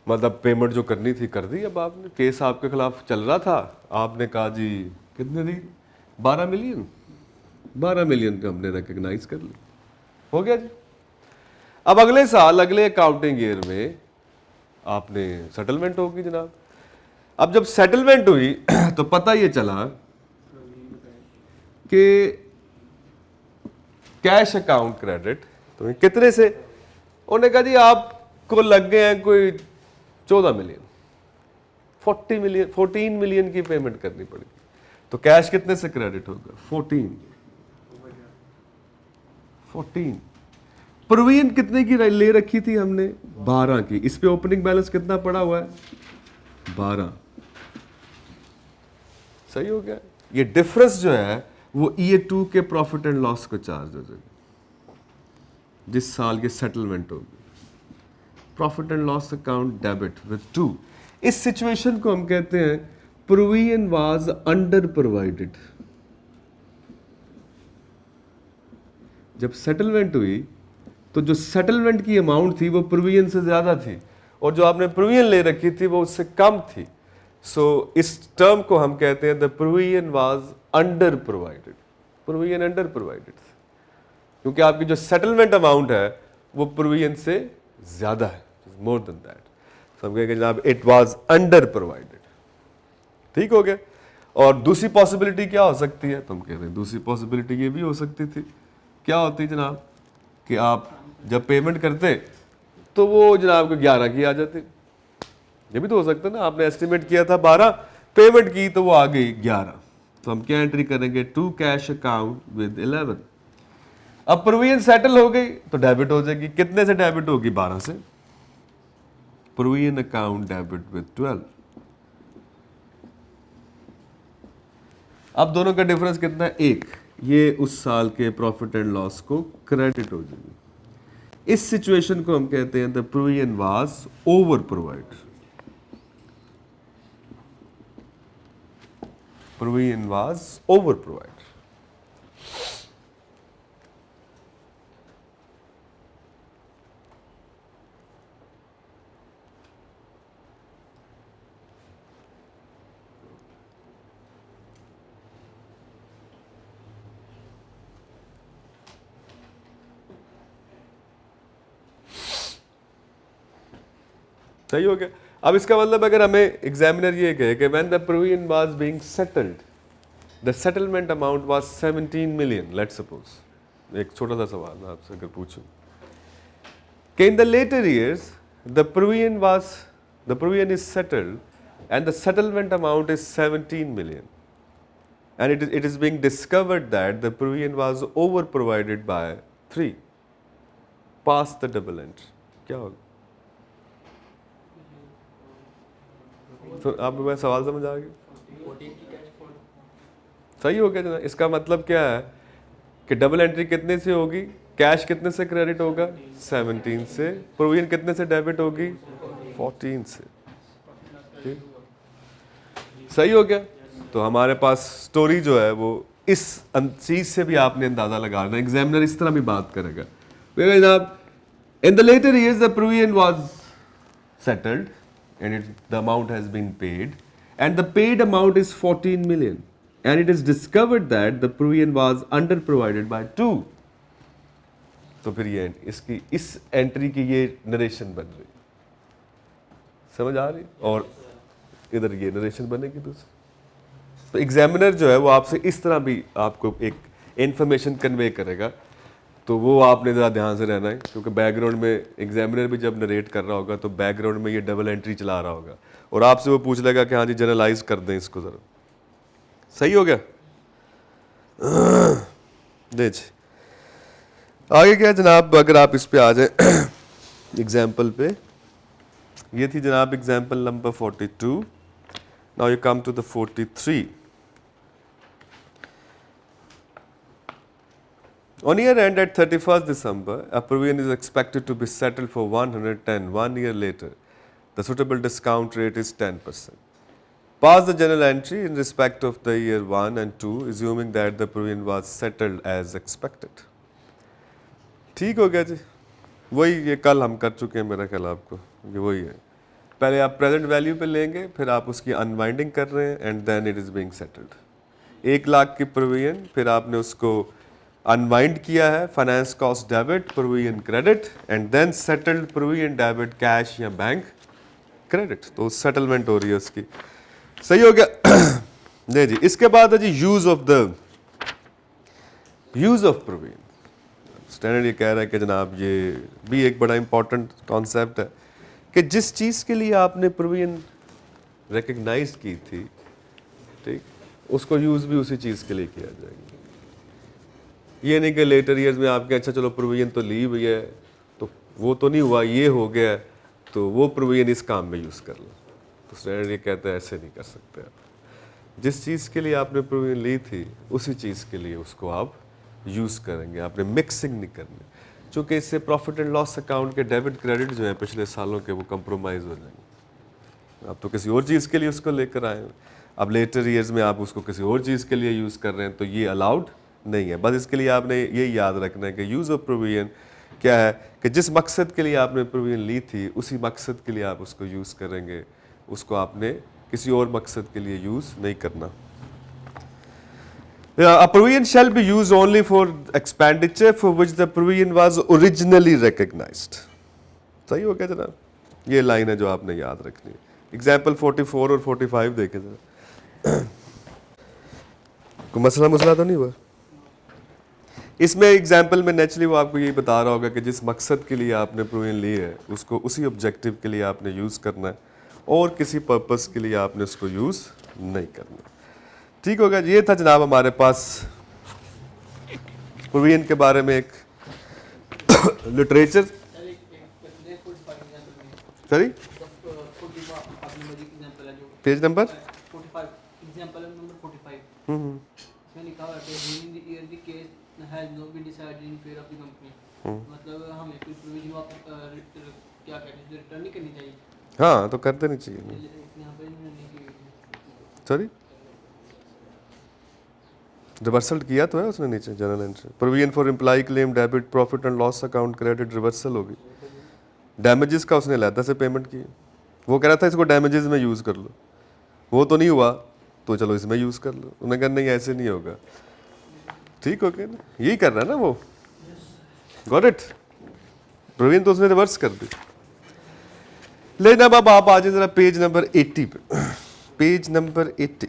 मतलब पेमेंट जो करनी थी कर दी, अब आपने केस आपके खिलाफ चल रहा था, आपने कहा जी कितने दी, 12 मिलियन, 12 मिलियन का हमने रिकॉग्नाइज कर लिया, हो गया जी। अब अगले साल अगले अकाउंटिंग ईयर में आपने सेटलमेंट होगी जनाब। अब जब सेटलमेंट हुई तो पता ये चला कि कैश अकाउंट क्रेडिट तो कितने से, उन्होंने कहा जी आपको लग गए हैं कोई 14 मिलियन, 14 मिलियन की पेमेंट करनी पड़ेगी। तो कैश कितने से क्रेडिट होगा, 14। 14। प्रोविजन कितने की ले रखी थी हमने? 12 की। इस पे ओपनिंग बैलेंस कितना पड़ा हुआ है? 12। सही हो गया। ये डिफरेंस जो है वो ईयर 2 के प्रॉफिट एंड लॉस को चार्ज हो जाएगा जिस साल की सेटलमेंट होगी। Profit and loss account debit with 2। इस सिचुएशन को हम कहते हैं प्रोविजन वाज अंडर प्रोवाइडेड। जब सेटलमेंट हुई तो जो सेटलमेंट की अमाउंट थी वो प्रोविजन से ज्यादा थी और जो आपने प्रोविजन ले रखी थी वो उससे कम थी। सो इस टर्म को हम कहते हैं the provision was under provided. Provision under provided क्योंकि आपकी जो सेटलमेंट अमाउंट है वो प्रोविजन से ज्यादा है, मोर देन दैट। तो हम कहेंगे जनाब इट वाज अंडर प्रोवाइडेड। ठीक हो गया। और दूसरी पॉसिबिलिटी क्या हो सकती है? तो हम कहते हैं दूसरी पॉसिबिलिटी ये भी हो सकती थी। क्या होती जनाब कि आप जब पेमेंट करते तो वो जनाब को 11 की आ जाती। ये भी तो हो सकता है ना, आपने एस्टिमेट किया था 12, पेमेंट की तो वो आ गई 11। तो हम क्या एंट्री करेंगे? To cash account with 11। अब प्रोविजन सेटल हो गई तो डेबिट हो जाएगी। कितने से डेबिट होगी? 12 से। Provision account debit with 12। अब दोनों का डिफरेंस कितना है? 1। ये उस साल के प्रॉफिट एंड लॉस को क्रेडिट हो जाएगी। इस सिचुएशन को हम कहते हैं the provision was over provide. Provision was over provide. सही हो गया। अब इसका मतलब अगर हमें एग्जामिनर ये कहे कि when the provision was being settled the settlement amount was 17 million, let's suppose, एक छोटा सा सवाल मैं आपसे अगर पूछूं कि in the later years the provision is settled and the settlement amount is 17 million and it is being discovered that the provision was over provided by 3, pass the double entry, क्या होगा? तो आप मैं सवाल समझ आ गया? सही हो गया जनाब। इसका मतलब क्या है कि डबल एंट्री कितने से होगी? कैश कितने से क्रेडिट होगा? 17 से। प्रोविजन कितने से डेबिट होगी? 14 से। ठीक, सही हो गया। तो हमारे पास स्टोरी जो है वो इस चीज से भी आपने अंदाजा लगाना। एग्जामिनर इस तरह भी बात करेगा जनाब in the later years the provision was settled and the amount has been paid and the paid amount is 14 million and it is discovered that the provision was under provided by 2। तो फिर ये इसकी इस entry की ये narration बन रही, समझ आ रही? और इधर ये नरेशन बनेगी दूसरी। तो एग्जामिनर जो है वो आपसे इस तरह भी आपको एक इंफॉर्मेशन कन्वे करेगा। तो वो आपने ज़रा ध्यान से रहना है क्योंकि बैकग्राउंड में एग्जामिनर भी जब नरेट कर रहा होगा तो बैकग्राउंड में ये डबल एंट्री चला रहा होगा और आपसे वो पूछ लेगा कि हाँ जी जनरलाइज कर दें इसको ज़रा। सही हो गया? देखिए आगे क्या जनाब, अगर आप इस पे आ जाए एग्जाम्पल पे, ये थी जनाब example number 42। Now you come to the 43। On year end at 31st December, a provision is expected to be settled for 110. 1 year later, the suitable discount rate is 10%. Pass the journal entry in respect of the year 1 and 2, assuming that the provision was settled as expected. ठीक हो गया जी। वही ये कल हम कर चुके हैं मेरा ख्याल आपको, ये वही है। पहले आप प्रेजेंट वैल्यू पे लेंगे, फिर आप उसकी अनवाइंडिंग कर रहे हैं and then it is being settled. 1 lakh की प्रोविजन, फिर आपने उसको अनवाइंड किया है, finance cost debit, provision credit and then settled provision debit cash या बैंक क्रेडिट। तो सेटलमेंट हो रही है उसकी। सही हो गया? नहीं जी। इसके बाद है जी यूज ऑफ प्रोविजन। स्टैंडर्ड ये कह रहा है कि जनाब ये भी एक बड़ा इंपॉर्टेंट कॉन्सेप्ट है कि जिस चीज़ के लिए आपने प्रोविजन रिकग्नाइज की थी, ठीक, उसको यूज़ भी उसी चीज़ के लिए किया जाएगा। ये नहीं कि लेटर ईयर्स में आपके अच्छा चलो प्रोविजन तो ली हुई है तो वो तो नहीं हुआ, ये हो गया तो वो प्रोविजन इस काम में यूज़ कर लो। तो स्टैंडर्ड ये कहता है ऐसे नहीं कर सकते आप। जिस चीज़ के लिए आपने प्रोविजन ली थी उसी चीज़ के लिए उसको आप यूज़ करेंगे, आपने मिक्सिंग नहीं करनी, क्योंकि इससे प्रॉफिट एंड लॉस अकाउंट के डेबिट क्रेडिट जो है पिछले सालों के वो कंप्रोमाइज़ हो जाएंगे। आप तो किसी और चीज़ के लिए उसको लेकर आए हैं, अब लेटर ईयर्स में आप उसको किसी और चीज़ के लिए यूज़ कर रहे हैं तो ये अलाउड नहीं है। बस इसके लिए आपने ये याद रखना है कि यूज़ ऑफ प्रोविजन क्या है कि जिस मकसद के लिए आपने प्रोविजन ली थी उसी मकसद के लिए आप उसको यूज़ करेंगे, उसको आपने किसी और मकसद के लिए यूज़ नहीं करना। A provision shall be used only for expenditure for which the provision was originally recognized. सही हो गया जनाब? ये लाइन है जो आपने याद रखनी है। एग्जाम्पल 44 और 45 देखें जरा। कोई मसला तो नहीं हुआ? इसमें एग्जाम्पल में नेचुरली वो आपको यही बता रहा होगा कि जिस मकसद के लिए आपने प्रोविजन ली है उसको उसी ऑब्जेक्टिव के लिए आपने यूज़ करना है और किसी पर्पस के लिए आपने उसको यूज़ नहीं करना। ठीक होगा। ये था जनाब हमारे पास प्रोविजन के बारे में एक literature. Sorry, page number 45 has not been decided in favor of the company. मतलब हमें कोई प्रोविजन क्या कहते हैं रिटर्न नहीं करनी चाहिए। हाँ तो कर देनी चाहिए। यहाँ पे नहीं की। सॉरी, रिवर्सल किया तो है उसने नीचे general entry. Provision for employ claim debit profit and loss account credit reversal होगी। डैमेजेस का उसने अलहदा से पेमेंट की, वो कह रहा था इसको डैमेजेस में यूज़ कर लो, वो तो नहीं हुआ तो चलो इसमें यूज़ कर लो। उन्होंने कहा नहीं ऐसे नहीं होगा। ठीक हो गया ना, यही कर रहा है ना वो। Got it. प्रोविजन तो उसने रिवर्स कर दी। लेकिन अब आप आ जाए जरा पेज नंबर 80 पे। पेज नंबर 80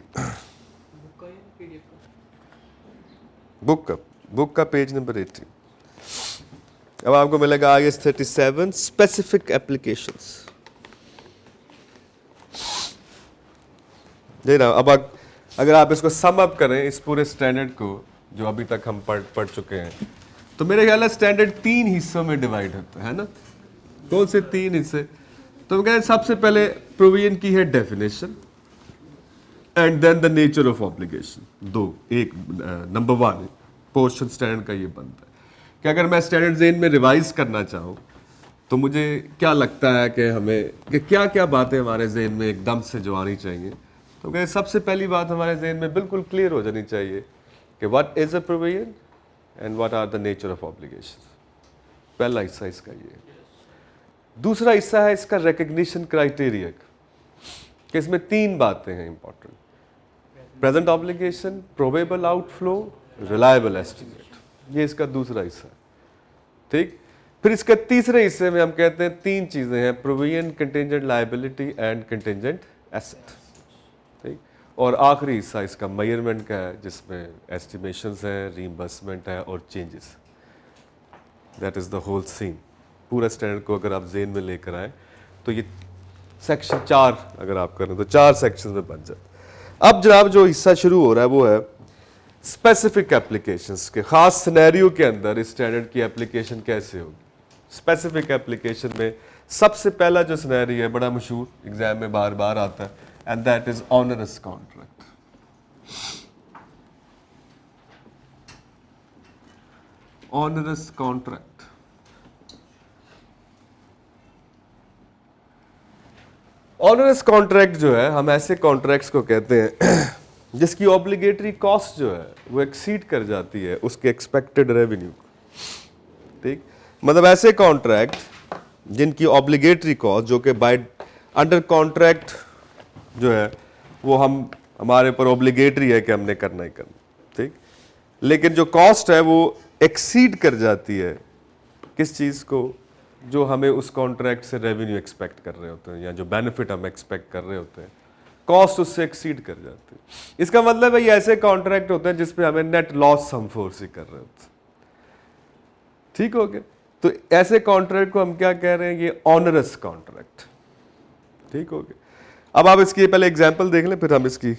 बुक का पेज नंबर 80। अब आपको मिलेगा IAS 37 स्पेसिफिक एप्लीकेशंस। देखना अब अगर आप इसको सम अप करें इस पूरे स्टैंडर्ड को जो अभी तक हम पढ़ चुके हैं तो मेरे ख्याल है स्टैंडर्ड 3 हिस्सों में डिवाइड होता है ना। कौन से 3 हिस्से? तो हम कहते सबसे पहले प्रोविजन की है definition and then the nature of obligation. एक नंबर 1 पोर्शन स्टैंडर्ड का ये बनता है कि अगर मैं स्टैंडर्ड ज़ेन में रिवाइज करना चाहूँ तो मुझे क्या लगता है कि हमें कि क्या क्या बातें हमारे ज़ेन में एकदम से जो आनी चाहिए। तो कहते सबसे पहली बात हमारे ज़ेन में बिल्कुल क्लियर हो जानी चाहिए कि what is a provision and what are the nature of obligations. पहला हिस्सा इसका ये है। दूसरा हिस्सा है इसका रिकग्निशन क्राइटेरिया कि इसमें 3 बातें हैं important: present obligation, probable outflow, reliable estimate. ये इसका दूसरा हिस्सा है। ठीक। फिर इसके तीसरे हिस्से में हम कहते हैं 3 चीजें हैं: provision, contingent liability and contingent asset. ठीक। और आखिरी हिस्सा इसका मेजरमेंट का है जिसमें एस्टिमेशंस हैं, रीइंबर्समेंट है और changes. That is the whole scene. पूरा स्टैंडर्ड को अगर आप जेन में लेकर आए तो ये सेक्शन 4 अगर आप करें तो 4 सेक्शन में बन जाए। अब जनाब जो हिस्सा शुरू हो रहा है वो है स्पेसिफिक एप्लीकेशंस के। खास सिनेरियो के अंदर इस स्टैंडर्ड की एप्लीकेशन कैसे होगी। स्पेसिफिक एप्लीकेशन में सबसे पहला जो सिनेरियो है बड़ा मशहूर, एग्जाम में बार बार आता है, and that is onerous contract. Onerous contract onerous contract जो है, हम ऐसे कॉन्ट्रैक्ट्स को कहते हैं जिसकी ऑब्लिगेटरी कॉस्ट जो है वो एक्सीड कर जाती है उसके एक्सपेक्टेड रेवेन्यू। ठीक। मतलब ऐसे कॉन्ट्रैक्ट जिनकी ऑब्लिगेटरी कॉस्ट जो कि बाय अंडर कॉन्ट्रैक्ट जो है वो हमारे ऊपर ऑब्लिगेटरी है कि हमने करना ही करना। ठीक। लेकिन जो कॉस्ट है वो एक्सीड कर जाती है किस चीज़ को, जो हमें उस कॉन्ट्रैक्ट से रेवेन्यू एक्सपेक्ट कर रहे होते हैं या जो बेनिफिट हम एक्सपेक्ट कर रहे होते हैं, कॉस्ट उससे एक्सीड कर जाती है। इसका मतलब है ये ऐसे कॉन्ट्रैक्ट होते हैं जिसपे हमें नेट लॉस हम फोर्स ही कर रहे होते हैं। ठीक हो गया। तो ऐसे कॉन्ट्रैक्ट को हम क्या कह रहे हैं, ये ऑनरस कॉन्ट्रैक्ट। ठीक हो गया। अब आप इसकी पहले एग्जाम्पल देख लें फिर हम इसकी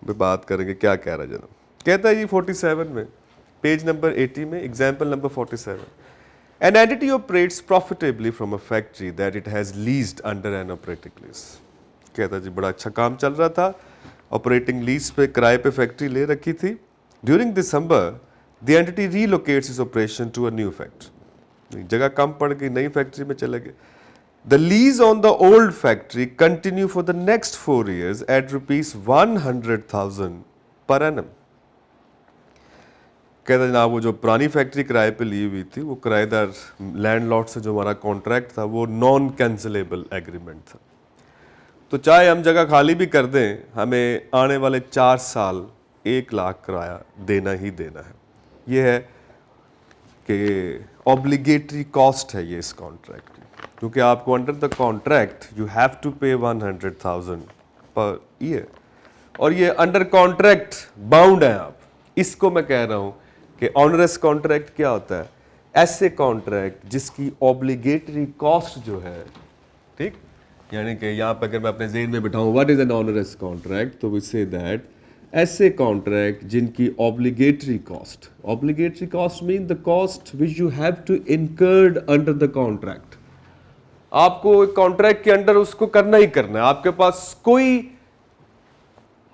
बात करेंगे क्या कह रहा है जनाब। कहता है ये 47 में पेज नंबर 80 में example number 47, an entity operates profitably from a factory that it has leased under an operating lease. कहता जी बड़ा अच्छा काम चल रहा था, ऑपरेटिंग लीज पे किराए पे फैक्ट्री ले रखी थी। During December the entity relocates its operation to a new factory, जगह कम पड़ गई, नई फैक्ट्री में चले गए। The lease on the old factory continue for the next 4 years at rupees 100,000 per annum। कहता जनाब वो जो पुरानी फैक्ट्री किराए पे ली हुई थी, वो किराएदार लैंडलॉर्ड से जो हमारा कॉन्ट्रैक्ट था वो नॉन कैंसिलेबल एग्रीमेंट था। तो चाहे हम जगह खाली भी कर दें, हमें आने वाले 4 साल 1 लाख किराया देना ही देना है। ये है कि ऑब्लिगेटरी कॉस्ट है ये इस कॉन्ट्रैक्ट की, क्योंकि आपको under the contract you have to pay 100,000 per year, और ये अंडर कॉन्ट्रैक्ट बाउंड है आप। इसको मैं कह रहा हूँ कि ऑनरस कॉन्ट्रैक्ट क्या होता है? ऐसे कॉन्ट्रैक्ट जिसकी ऑब्लिगेटरी कॉस्ट जो है, ठीक, यानी कि यहाँ पर अगर मैं अपने जेहन में बिठाऊँ what is an onerous contract, तो वी से दैट ऐसे कॉन्ट्रैक्ट जिनकी obligatory cost mean the cost which you have to incurred under the contract. आपको कॉन्ट्रैक्ट के अंडर उसको करना ही करना है, आपके पास कोई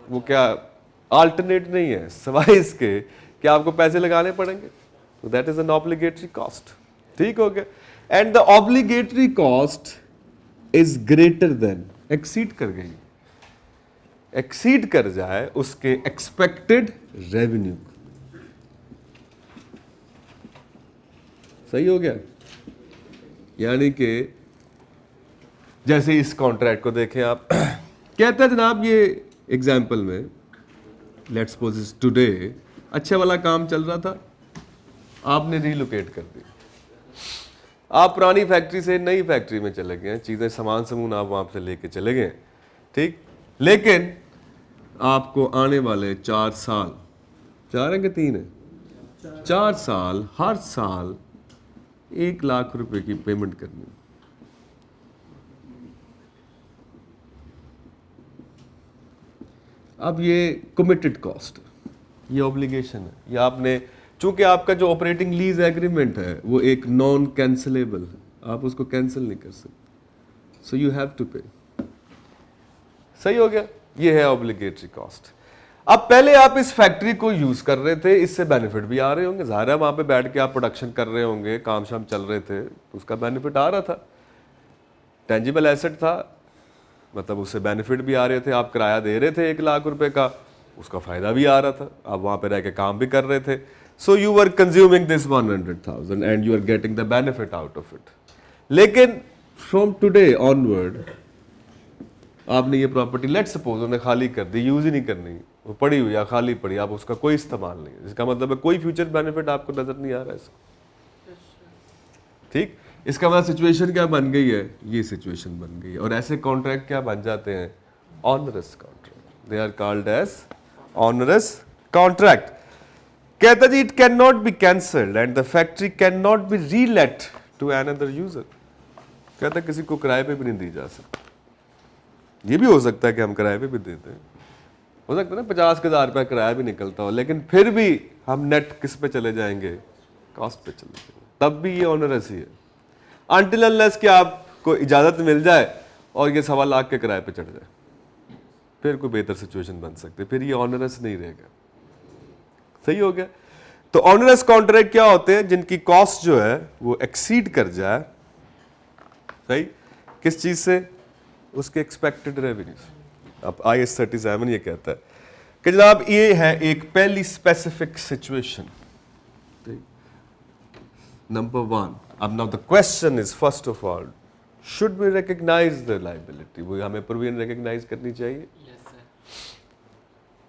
वो क्या अल्टरनेट नहीं है सिवाय इसके कि आपको पैसे लगाने पड़ेंगे। तो that is an obligatory cost, ठीक हो गया। And the obligatory cost is greater than, exceed कर गई, एक्सीड कर जाए उसके एक्सपेक्टेड रेवेन्यू। सही हो गया? यानी कि जैसे इस कॉन्ट्रैक्ट को देखें आप, कहते हैं जनाब ये एग्जाम्पल में लेट्स सपोज टुडे अच्छा वाला काम चल रहा था, आपने रीलोकेट कर दी, आप पुरानी फैक्ट्री से नई फैक्ट्री में चले गए, चीज़ें सामान समून आप वहाँ से लेके चले गए, ठीक, लेकिन आपको आने वाले 4 साल, 4 है कि 3 है, 4 साल हर साल 1 लाख रुपए की पेमेंट करनी। अब ये कमिटेड कॉस्ट, ये ऑब्लिगेशन है, ये आपने, चूंकि आपका जो ऑपरेटिंग लीज एग्रीमेंट है वो एक नॉन कैंसिलेबल है, आप उसको कैंसिल नहीं कर सकते, सो यू हैव टू पे। सही हो गया? ये है ऑब्लिगेटरी कॉस्ट। अब पहले आप इस फैक्ट्री को यूज कर रहे थे, इससे बेनिफिट भी आ रहे होंगे, जाहिर है वहां पे बैठ के आप प्रोडक्शन कर रहे होंगे, काम शाम चल रहे थे, तो उसका बेनिफिट आ रहा था, टेंजिबल एसेट था, मतलब उससे बेनिफिट भी आ रहे थे, आप किराया दे रहे थे 1 लाख रुपए का, उसका फायदा भी आ रहा था, आप वहां पे रह के काम भी कर रहे थे, so you were consuming this 100,000 and you are getting the benefit out of it. लेकिन फ्रॉम टुडे ऑनवर्ड आपने ये प्रॉपर्टी लेट्स सपोज उन्हें खाली कर दी, यूज ही नहीं करनी, वो पड़ी हुई या खाली पड़ी, आप उसका कोई इस्तेमाल नहीं है, इसका मतलब है कोई फ्यूचर बेनिफिट आपको नजर नहीं आ रहा है इसका, ठीक। इसका मतलब सिचुएशन क्या बन गई है? ये सिचुएशन बन गई है, और ऐसे कॉन्ट्रैक्ट क्या बन जाते हैं? Onerous contract, they are called as onerous contract. कहता जी it can not be cancelled and the factory can not be relet to another user. कहता किसी को किराए पे भी नहीं दी जा सकती। ये भी हो सकता है कि हम किराए पे भी देते हैं, हो सकता है ना 50,000 रुपया किराया भी निकलता हो, लेकिन फिर भी हम नेट किस पे चले जाएंगे? कॉस्ट पे चले जाएंगे, तब भी ये ऑनरस ही है, अनटिल अनलेस कि आपको इजाजत मिल जाए और ये 1.25 लाख के किराए पे चढ़ जाए, फिर कोई बेहतर सिचुएशन बन सकती है, फिर ये ऑनरस नहीं रहेगा। सही हो गया? तो ऑनरस कॉन्ट्रैक्ट क्या होते हैं? जिनकी कॉस्ट जो है वो एक्सीड कर जाए, सही, किस चीज से? उसके एक्सपेक्टेड रेवेन्यूज। अब IAS 37 ये कहता है कि जनाब ये है एक पहली स्पेसिफिक सिचुएशन, नंबर 1। अब now the question is first of all should we recognise the liability, वो हमें प्रोविजन रिकॉग्नाइज करनी चाहिए।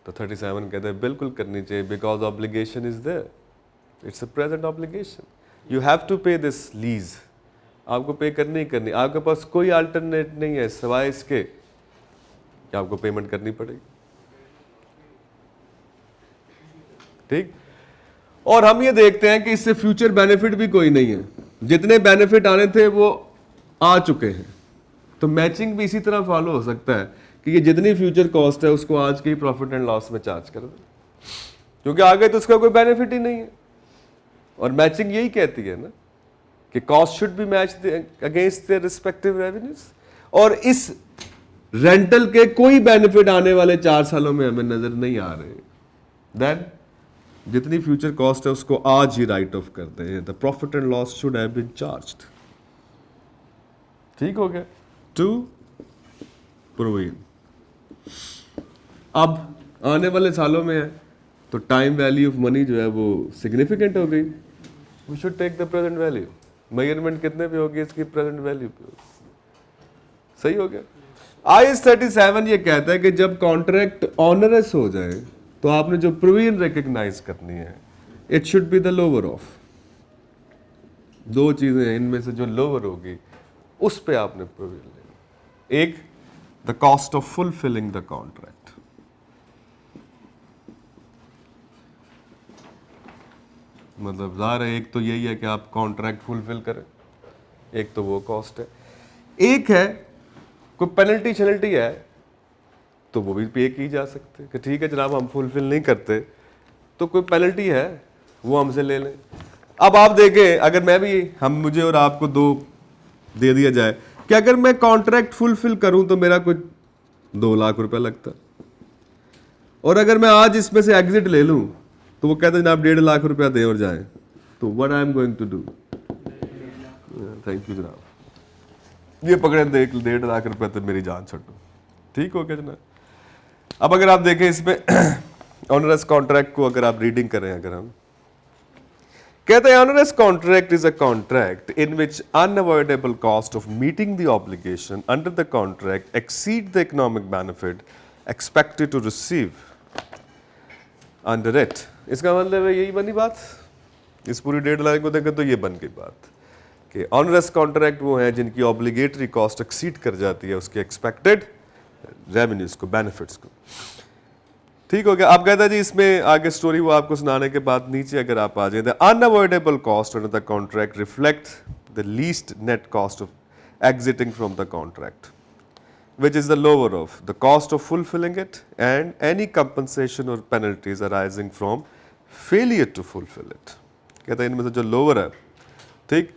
तो 37 कहते हैं बिल्कुल करनी चाहिए, because obligation is there, it's a present obligation, you have to pay this lease, आपको पे करनी ही करनी, आपके पास कोई अल्टरनेट नहीं है सिवाय इसके कि आपको पेमेंट करनी पड़ेगी, ठीक। और हम ये देखते हैं कि इससे फ्यूचर बेनिफिट भी कोई नहीं है, जितने बेनिफिट आने थे वो आ चुके हैं, तो मैचिंग भी इसी तरह फॉलो हो सकता है कि ये जितनी फ्यूचर कॉस्ट है उसको आज के ही प्रॉफिट एंड लॉस में चार्ज कर दे, क्योंकि आगे तो उसका कोई बेनिफिट ही नहीं है। और मैचिंग यही कहती है ना कि cost should be match against their respective revenues, और इस रेंटल के कोई बेनिफिट आने वाले 4 सालों में हमें नजर नहीं आ रहे, देन जितनी फ्यूचर कॉस्ट है उसको आज ही राइट ऑफ कर दें। The profit and loss should have been charged. ठीक हो गया। To provision. अब आने वाले सालों में है तो टाइम वैल्यू ऑफ मनी जो है वो सिग्निफिकेंट हो गई। We should take the present value. Measurement कितने पे होगी इसकी? प्रेजेंट वैल्यू पे होगी। सही हो गया। IAS 37 ये कहता है कि जब कॉन्ट्रैक्ट ऑनरस हो जाए तो आपने जो प्रोविजन रिकग्नाइज करनी है, it should be the lower of. दो चीजें हैं, इनमें से जो लोअर होगी उस पे आपने प्रोविजन लेना। एक, the cost of fulfilling the contract. मतलब ज़ाहिर है एक तो यही है कि आप कॉन्ट्रैक्ट फुलफिल करें, एक तो वो कॉस्ट है। एक है कोई पेनल्टी शनल्टी है तो वो भी पे की जा सकती है कि ठीक है जनाब हम फुलफिल नहीं करते तो कोई पेनल्टी है वो हमसे ले लें। अब आप देखें, अगर मैं भी, हम मुझे और आपको दो दे दिया जाए कि अगर मैं कॉन्ट्रैक्ट फुलफिल करूं तो मेरा कुछ 2 लाख रुपए लगता, और अगर मैं आज इसमें से एग्जिट ले लूं तो वो कहते हैं जनाब 1.5 लाख रुपया दें और जाएं, तो what I am going to do? Thank you जनाब, ये पकड़े दे 1.5 लाख रुपया तो मेरी जान छोड़ो। ठीक हो गया जनाब। अब अगर आप देखें इसमें ऑनरस कॉन्ट्रैक्ट को अगर आप रीडिंग करें, अगर हम कहते हैं onerous contract is a contract in which unavoidable cost of meeting the obligation under the contract exceed the economic benefit expected to receive under it. इसका मतलब है यही बनी बात। इस पूरी 1.5 लाख को देखें तो ये बन गई बात कि ऑनरस कॉन्ट्रैक्ट वो हैं जिनकी ऑब्लिगेटरी कॉस्ट एक्सीड कर जाती है उसके एक्सपेक्टेड रेवेन्यूज को, बेनिफिट्स को। ठीक हो गया। आप कहते हैं जी इसमें आगे स्टोरी वो आपको सुनाने के बाद नीचे अगर आप आ जाए, the unavoidable cost under the contract reflect the least net cost of exiting from the contract which is the lower of the cost of fulfilling it and any compensation or penalties arising from failure to fulfill it। कहता है इनमें से जो lower है, ठीक।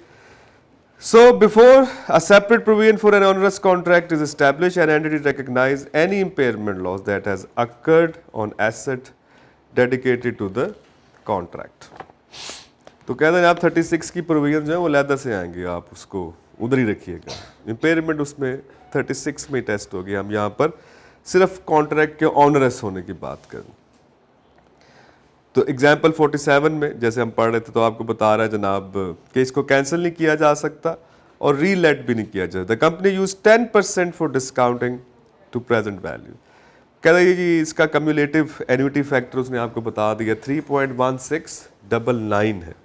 So before a separate provision for an onerous contract is established, an entity recognize any impairment loss that has occurred on asset dedicated to the contract। तो कहते हैं आप 36 की प्रोविजन जो है वो लैदा से आएंगे, आप उसको उधर ही रखिएगा। इम्पेयरमेंट उसमें 36 में टेस्ट होगी। हम यहाँ पर सिर्फ कॉन्ट्रैक्ट के ऑनरस होने की बात करें तो एग्जाम्पल 47 में जैसे हम पढ़ रहे थे तो आपको बता रहा है जनाब कि इसको कैंसिल नहीं किया जा सकता और रीलेट भी नहीं किया जा सकता। The company use 10% for discounting to present value. कह रही है जी इसका कम्युलेटिव एन्युटी फैक्टर उसने आपको बता दिया 3.1699 है।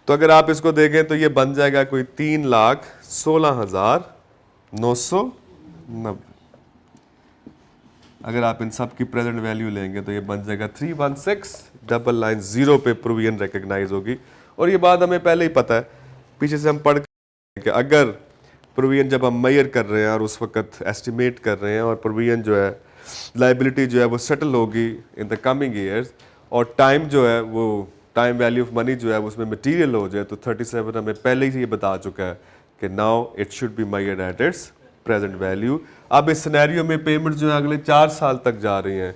तो अगर आप इसको देखें तो ये बन जाएगा कोई 3,16,990। अगर आप इन सब की प्रेजेंट वैल्यू लेंगे तो ये बन जाएगा 316,990 पे प्रोविजन रिकग्नाइज होगी। और ये बात हमें पहले ही पता है, पीछे से हम पढ़ कि अगर प्रोविजन जब हम मेजर कर रहे हैं और उस वक्त एस्टिमेट कर रहे हैं और प्रोविजन जो है लाइबिलिटी जो है वो सेटल होगी इन द कमिंग ईयर्स और टाइम जो है वो टाइम वैल्यू ऑफ मनी जो है उसमें मटीरियल हो जाए तो 37 हमें पहले ही ये बता चुका है कि now it should be measured at its present value. अब इस सिनेरियो में पेमेंट जो है अगले 4 साल तक जा रही हैं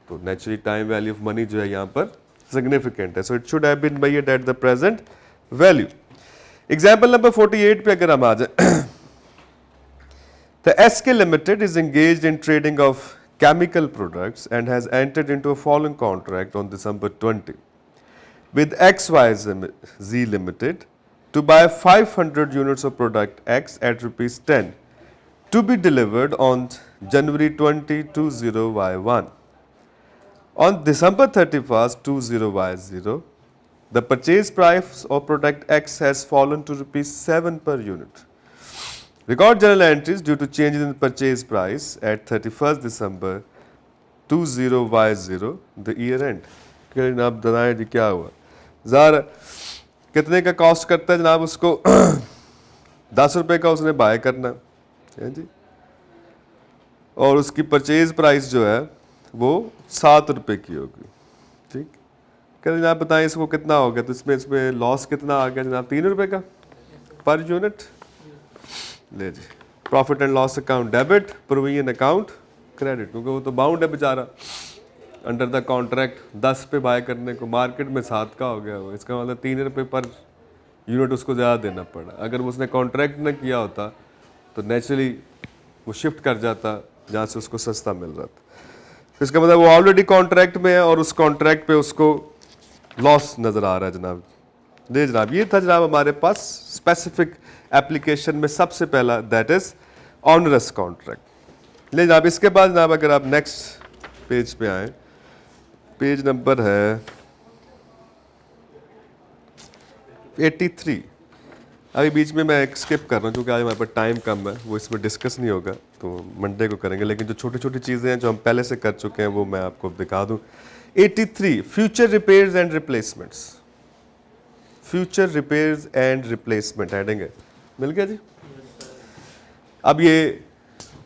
तो naturally time value of money जो है यहाँ पर सिग्निफिकेंट है। So it should have been measured at the present value. Example number 48 पे अगर हम आ जाए, The SK Limited is engaged in trading of chemical products and has entered into a following contract on December 20 with XYZ Limited to buy 500 units of product X at rupees 10 to be delivered on January 20, 20Y1. On December 31st, 20Y0, the purchase price of product X has fallen to rupees 7 per unit. Record journal entries due to changes in the purchase price at 31st December 20Y0, the year end. जनाब बताएं जी क्या हुआ? ज़ाहिर कितने का cost करता है जनाब उसको 10 रुपए का उसने बाय करना है जी, और उसकी परचेज प्राइस जो है वो 7 रुपए की होगी। ठीक, कहते जनाब बताएं इसको कितना हो गया, तो इसमें लॉस कितना आ गया जनाब, 3 रुपये का पर यूनिट। ले जी, profit and loss account debit, provision account credit, क्योंकि वो तो बाउंड है बेचारा अंडर द कॉन्ट्रैक्ट 10 पे बाय करने को, मार्केट में 7 का हो गया वो, इसका मतलब 3 रुपये पर यूनिट उसको ज़्यादा देना पड़ा। अगर वो उसने कॉन्ट्रैक्ट ना किया होता तो नेचुरली वो शिफ्ट कर जाता जहाँ से उसको सस्ता मिल रहा था। तो इसका मतलब वो ऑलरेडी कॉन्ट्रैक्ट में है और उस कॉन्ट्रैक्ट पे उसको लॉस नज़र आ रहा है जनाब। दे जनाब, ये था जनाब हमारे पास स्पेसिफिक एप्लीकेशन में सबसे पहला, दैट इज ऑनरस कॉन्ट्रैक्ट। ले जनाब, इसके बाद जनाब अगर आप नेक्स्ट पेज पे आए, पेज नंबर है 83। अभी बीच में मैं एक स्किप कर रहा हूँ क्योंकि आज हमारे पास टाइम कम है, वो इसमें डिस्कस नहीं होगा तो मंडे को करेंगे, लेकिन जो छोटी छोटी चीज़ें हैं जो हम पहले से कर चुके हैं वो मैं आपको दिखा दूँ। 83, future repairs and replacements. Future repairs and replacement heading है, मिल गया जी। अब ये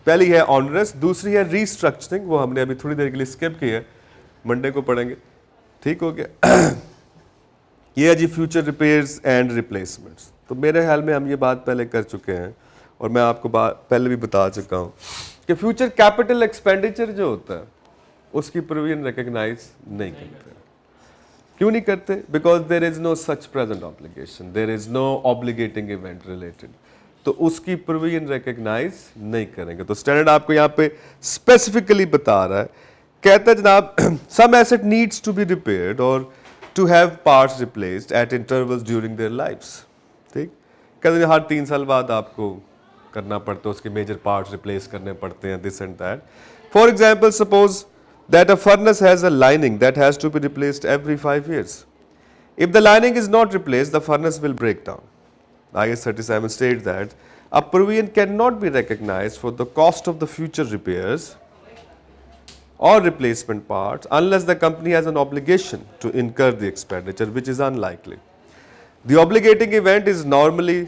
पहली है ऑनरस, दूसरी है रीस्ट्रक्चरिंग, वो हमने अभी थोड़ी देर के लिए स्किप की है, मंडे को पढ़ेंगे, ठीक हो गया। ये है जी फ्यूचर रिपेयर्स एंड रिप्लेसमेंट्स। तो मेरे ख्याल में हम ये बात पहले कर चुके हैं और मैं आपको पहले भी बता चुका हूँ कि फ्यूचर कैपिटल एक्सपेंडिचर जो होता है उसकी प्रोविजन रिकग्नाइज नहीं करते। क्यों नहीं करते? Because there is no such present obligation, there is no obligating event related, तो उसकी प्रोविजन रिकग्नाइज नहीं करेंगे। तो स्टैंडर्ड आपको यहाँ पे स्पेसिफिकली बता रहा है, कहता है जनाब some asset needs to be repaired और to have parts replaced at intervals during their lifes. ठीक, कहते हैं हर 3 साल बाद आपको करना पड़ता है, उसके मेजर पार्ट्स रिप्लेस करने पड़ते हैं, this and that. For example, suppose that a furnace has a lining that has to be replaced every 5 years. If the lining is not replaced, the furnace will break down. IS 37 states that a provision cannot be recognized for the cost of the future repairs or replacement parts unless the company has an obligation to incur the expenditure, which is unlikely. The obligating event is normally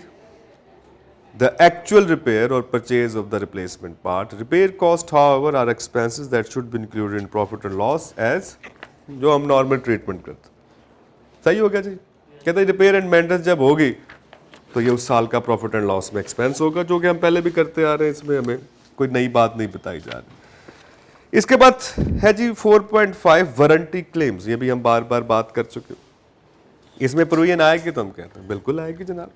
the actual repair or purchase of the replacement part. Repair cost, however, are expenses that should be included in profit and loss as जो हम normal treatment करते। सही हो गया जी। कहते हैं repair and maintenance जब होगी तो ये उस साल का प्रॉफिट एंड लॉस में एक्सपेंस होगा, जो कि हम पहले भी करते आ रहे हैं, इसमें हमें कोई नई बात नहीं बताई जा रही। इसके बाद है जी 4.5 वारंटी क्लेम्स। ये भी हम बार बार बात कर चुके। इसमें प्रोविजन आएगी तो हम कहते हैं बिल्कुल आएगी जनाब।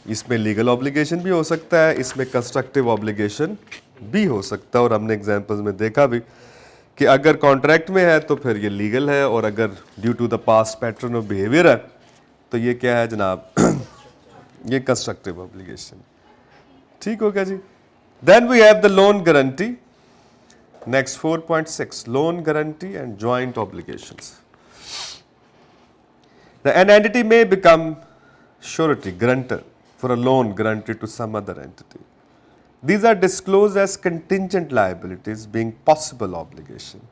इसमें लीगल ऑब्लिगेशन भी हो सकता है, इसमें कंस्ट्रक्टिव ऑब्लिगेशन भी हो सकता है, और हमने एग्जांपल्स में देखा भी कि अगर कॉन्ट्रैक्ट में है तो फिर ये लीगल है, और अगर due to the past pattern of behaviour है तो ये क्या है जनाब ये कंस्ट्रक्टिव ऑब्लिगेशन। ठीक हो गया जी। Then we have the loan guarantee. Next 4.6, loan guarantee and joint obligations. An entity may become surety grantor for a loan granted to some other entity. These are disclosed as contingent liabilities, being possible obligation.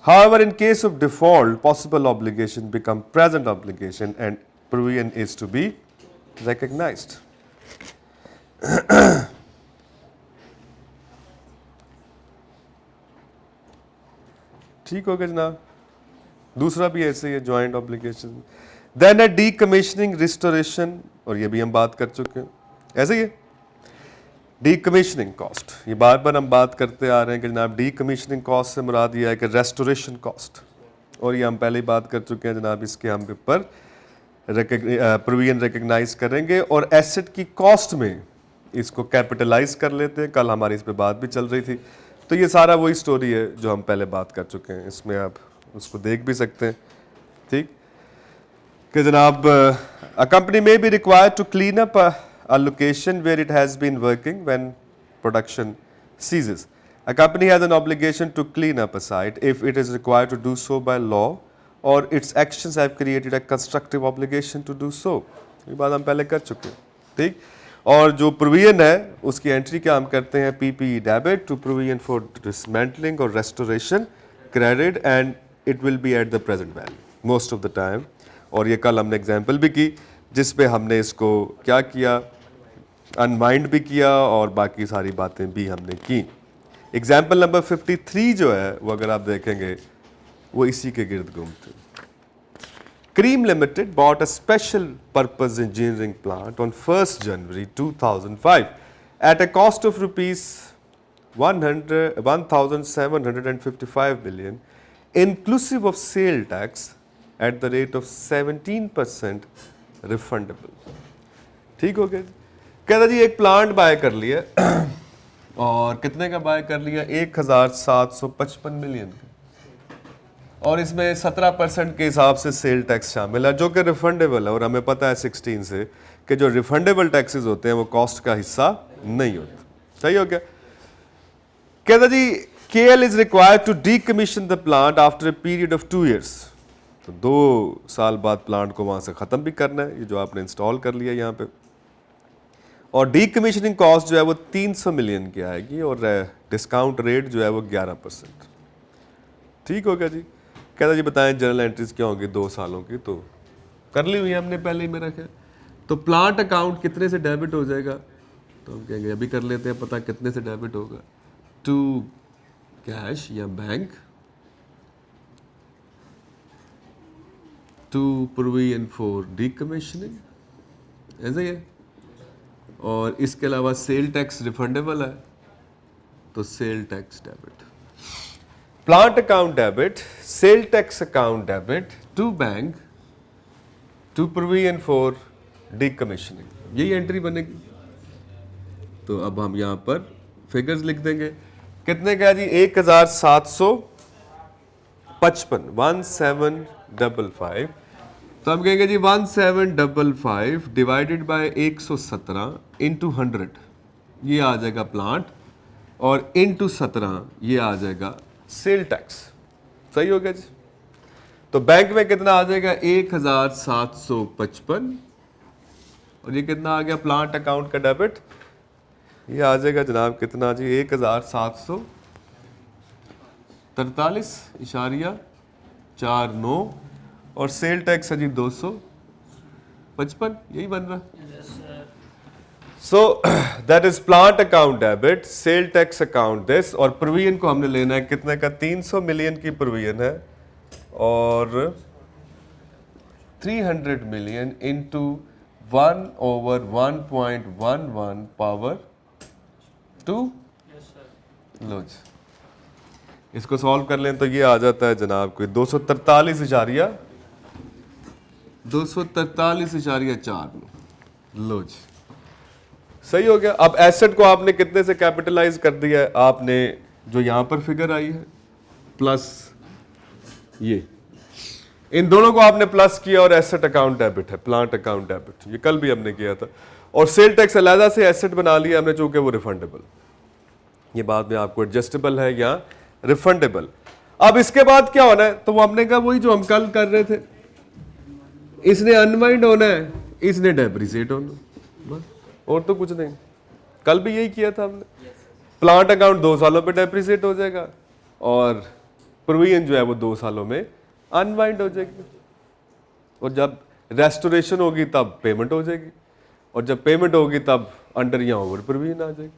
However, in case of default, possible obligation become present obligation and provision is to be recognized. ठीक हो गया जनाब। दूसरा भी ऐसे ही है, joint obligation. Then है decommissioning restoration, और ये भी हम बात कर चुके हैं। ऐसे ही है डीकमीशनिंग कॉस्ट, ये बार बार हम बात करते आ रहे हैं कि जनाब डीकमीशनिंग कॉस्ट से मुराद ये है कि रेस्टोरेशन कॉस्ट, और ये हम पहले ही बात कर चुके हैं जनाब। इसके हम ऊपर प्रोविजन रिकग्नाइज करेंगे और एसेट की कॉस्ट में इसको कैपिटलाइज कर लेते हैं। कल हमारी इस पर बात भी चल रही थी, तो ये सारा वही स्टोरी है जो हम पहले बात कर चुके हैं। इसमें आप उसको देख भी सकते हैं। ठीक कि जनाब a company may be required to clean up a location where it has been working when production ceases. A company has an obligation to clean up a site if it is required to do so by law और its actions have created a constructive obligation to do so. ये बात हम पहले कर चुके हैं। ठीक, और जो प्रोविजन है उसकी एंट्री क्या हम करते हैं, PPE debit to provision for dismantling और restoration credit, and it will be at the present value most of the time. और ये कल हमने एग्जांपल भी की जिस पे हमने इसको क्या किया, अनवाइंड भी किया और बाकी सारी बातें भी हमने की। एग्जांपल नंबर 53 जो है वो अगर आप देखेंगे वो इसी के गिर्द घूमते। Cream Limited bought a special purpose engineering plant on 1st January 2005 at a cost of rupees 1,755 million, inclusive of sale tax, at the rate of 17% refundable. ठीक हो गया। कहता जी एक प्लांट बाय कर लिया और कितने का बाय कर लिया? 1,755 मिलियन का, और इसमें 17% के हिसाब से सेल टैक्स शामिल है जो कि रिफंडेबल है। और हमें पता है 16 से कि जो रिफंडेबल टैक्सेस होते हैं वो कॉस्ट का हिस्सा नहीं होते। सही हो गया। कहता जी KL is required to decommission the plant after a period of 2 years। तो 2 साल बाद प्लांट को वहां से खत्म भी करना है, ये जो आपने इंस्टॉल कर लिया यहाँ पे। और डीकमीशनिंग कॉस्ट जो है वो 300 मिलियन की आएगी और डिस्काउंट रेट जो है वो 11%। ठीक हो गया जी। कहता जी बताएं जर्नल एंट्रीज क्या होंगी 2 सालों की, तो कर ली हुई हमने पहले ही मेरा ख्याल। तो प्लांट अकाउंट कितने से डेबिट हो जाएगा? तो हम कहेंगे अभी कर लेते हैं पता कितने से डेबिट होगा। टू कैश या bank, to provision for decommissioning, ऐसा ही है। और इसके अलावा सेल टैक्स रिफंडेबल है तो sale tax debit. Plant account debit, sale tax account debit, to bank, to provision for decommissioning, यही एंट्री बनेगी। तो अब हम यहाँ पर फिगर्स लिख देंगे। कितने का जी? 1,755, 1755। तो हम कहेंगे जी 1755 डिवाइडेड बाय 117 इंटू 100, ये आ जाएगा प्लांट, और इंटू 17 ये आ जाएगा सेल टैक्स। सही हो गया जी। तो बैंक में कितना आ जाएगा? 1,755, और ये कितना आ गया प्लांट अकाउंट का डेबिट? ये आ जाएगा जनाब कितना जी? 1,743.49, और सेल टैक्स है जी 255, यही बन रहा। So that is plant account debit, sale tax account this, और प्रोविजन को हमने लेना है कितने का? 300 मिलियन की प्रोविजन है, और 300 मिलियन इंटू 1/1.11 पावर 2। लो जी, इसको सॉल्व कर लें तो ये आ जाता है जनाब कोई 243.4। लो जी, सही हो गया। अब एसेट को आपने कितने से कैपिटलाइज कर दिया है? आपने जो यहां पर फिगर आई है प्लस ये, इन दोनों को आपने प्लस किया, और एसेट अकाउंट डेबिट है, प्लांट अकाउंट डेबिट, ये कल भी हमने किया था। और सेल टैक्स अलहदा से एसेट बना लिया हमने चूंकि वो रिफंडेबल, ये बाद में आपको एडजस्टेबल है या रिफंडेबल। अब इसके बाद क्या होना है? तो वो हमने कहा वही जो हम कल कर रहे थे, इसने अनवाइंड होना है, इसने डेप्रिसिएट होना, बस और तो कुछ नहीं। कल भी यही किया था हमने। प्लांट अकाउंट 2 सालों पे डेप्रिसिएट हो जाएगा, और प्रोविजन जो है वो 2 सालों में अनवाइंड हो जाएगी, और जब रेस्टोरेशन होगी तब पेमेंट हो जाएगी, और जब पेमेंट होगी तब अंडर या ओवर प्रोविजन आ जाएगी।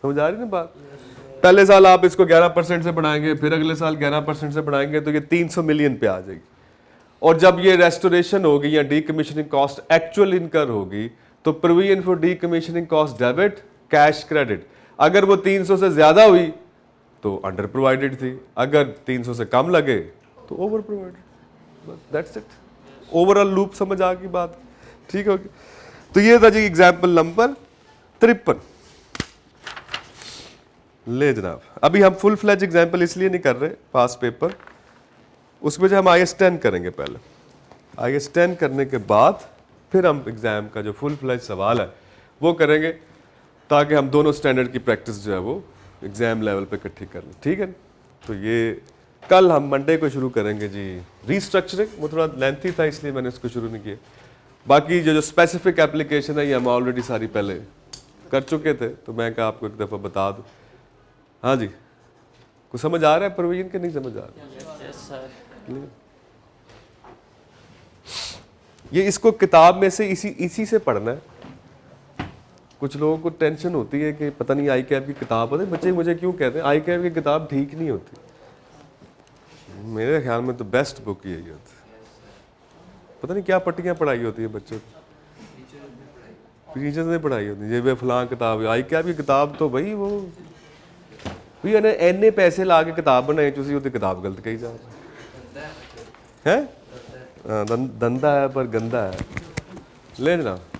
समझ आ रही ना बात? पहले साल आप इसको 11% से बढ़ाएंगे, फिर अगले साल 11% से बढ़ाएंगे, तो ये 300 मिलियन पे आ जाएगी। और जब ये रेस्टोरेशन होगी या डीकमीशनिंग कॉस्ट एक्चुअल इनकर होगी, तो provision for decommissioning cost debit, cash credit. अगर वो 300 से ज्यादा हुई तो अंडर प्रोवाइडेड थी, अगर 300 से कम लगे तो ओवर प्रोवाइडेड, बस दैट्स इट। ओवरऑल लूप समझ आ गई बात? ठीक होगी। तो ये था जी एग्जाम्पल नंबर 53। ले जनाब, अभी हम फुल फ्लैज एग्जाम्पल इसलिए नहीं कर रहे पास पेपर, उसमें जो हम IS 10 करेंगे पहले। IS 10 करने के बाद फिर हम एग्जाम का जो फुल फ्लैज सवाल है वो करेंगे, ताकि हम दोनों स्टैंडर्ड की प्रैक्टिस जो है वो एग्जाम लेवल पे इकट्ठी कर लें। ठीक है, तो ये कल हम मंडे को शुरू करेंगे जी रीस्ट्रक्चरिंग। वो थोड़ा लेंथी था इसलिए मैंने इसको शुरू नहीं किया। बाकी जो स्पेसिफिक एप्लीकेशन है ये हम ऑलरेडी सारी पहले कर चुके थे, तो मैं क्या आपको एक दफ़ा बता दूँ। हाँ जी, कुछ समझ आ रहा है प्रोविजन के? नहीं समझ आ रहा? ये इसको किताब में से इसी से पढ़ना है। कुछ लोगों को टेंशन होती है कि पता नहीं आई कैब की किताब होती है। बच्चे मुझे क्यों कहते हैं आई कैब की किताब ठीक नहीं होती। मेरे ख्याल में तो बेस्ट बुक यही होती है। पता नहीं क्या पट्टियाँ पढ़ाई होती है बच्चों को, टीचर्स ने पढ़ाई होती है, ये वे फलां किताब आई क्या भी किताब तो भाई वो भी इन्ने पैसे ला के किताब बनाई, तुसी वो किताब गलत कही जा रहे हैं। दंदा है पर गंदा है। ले जनाब।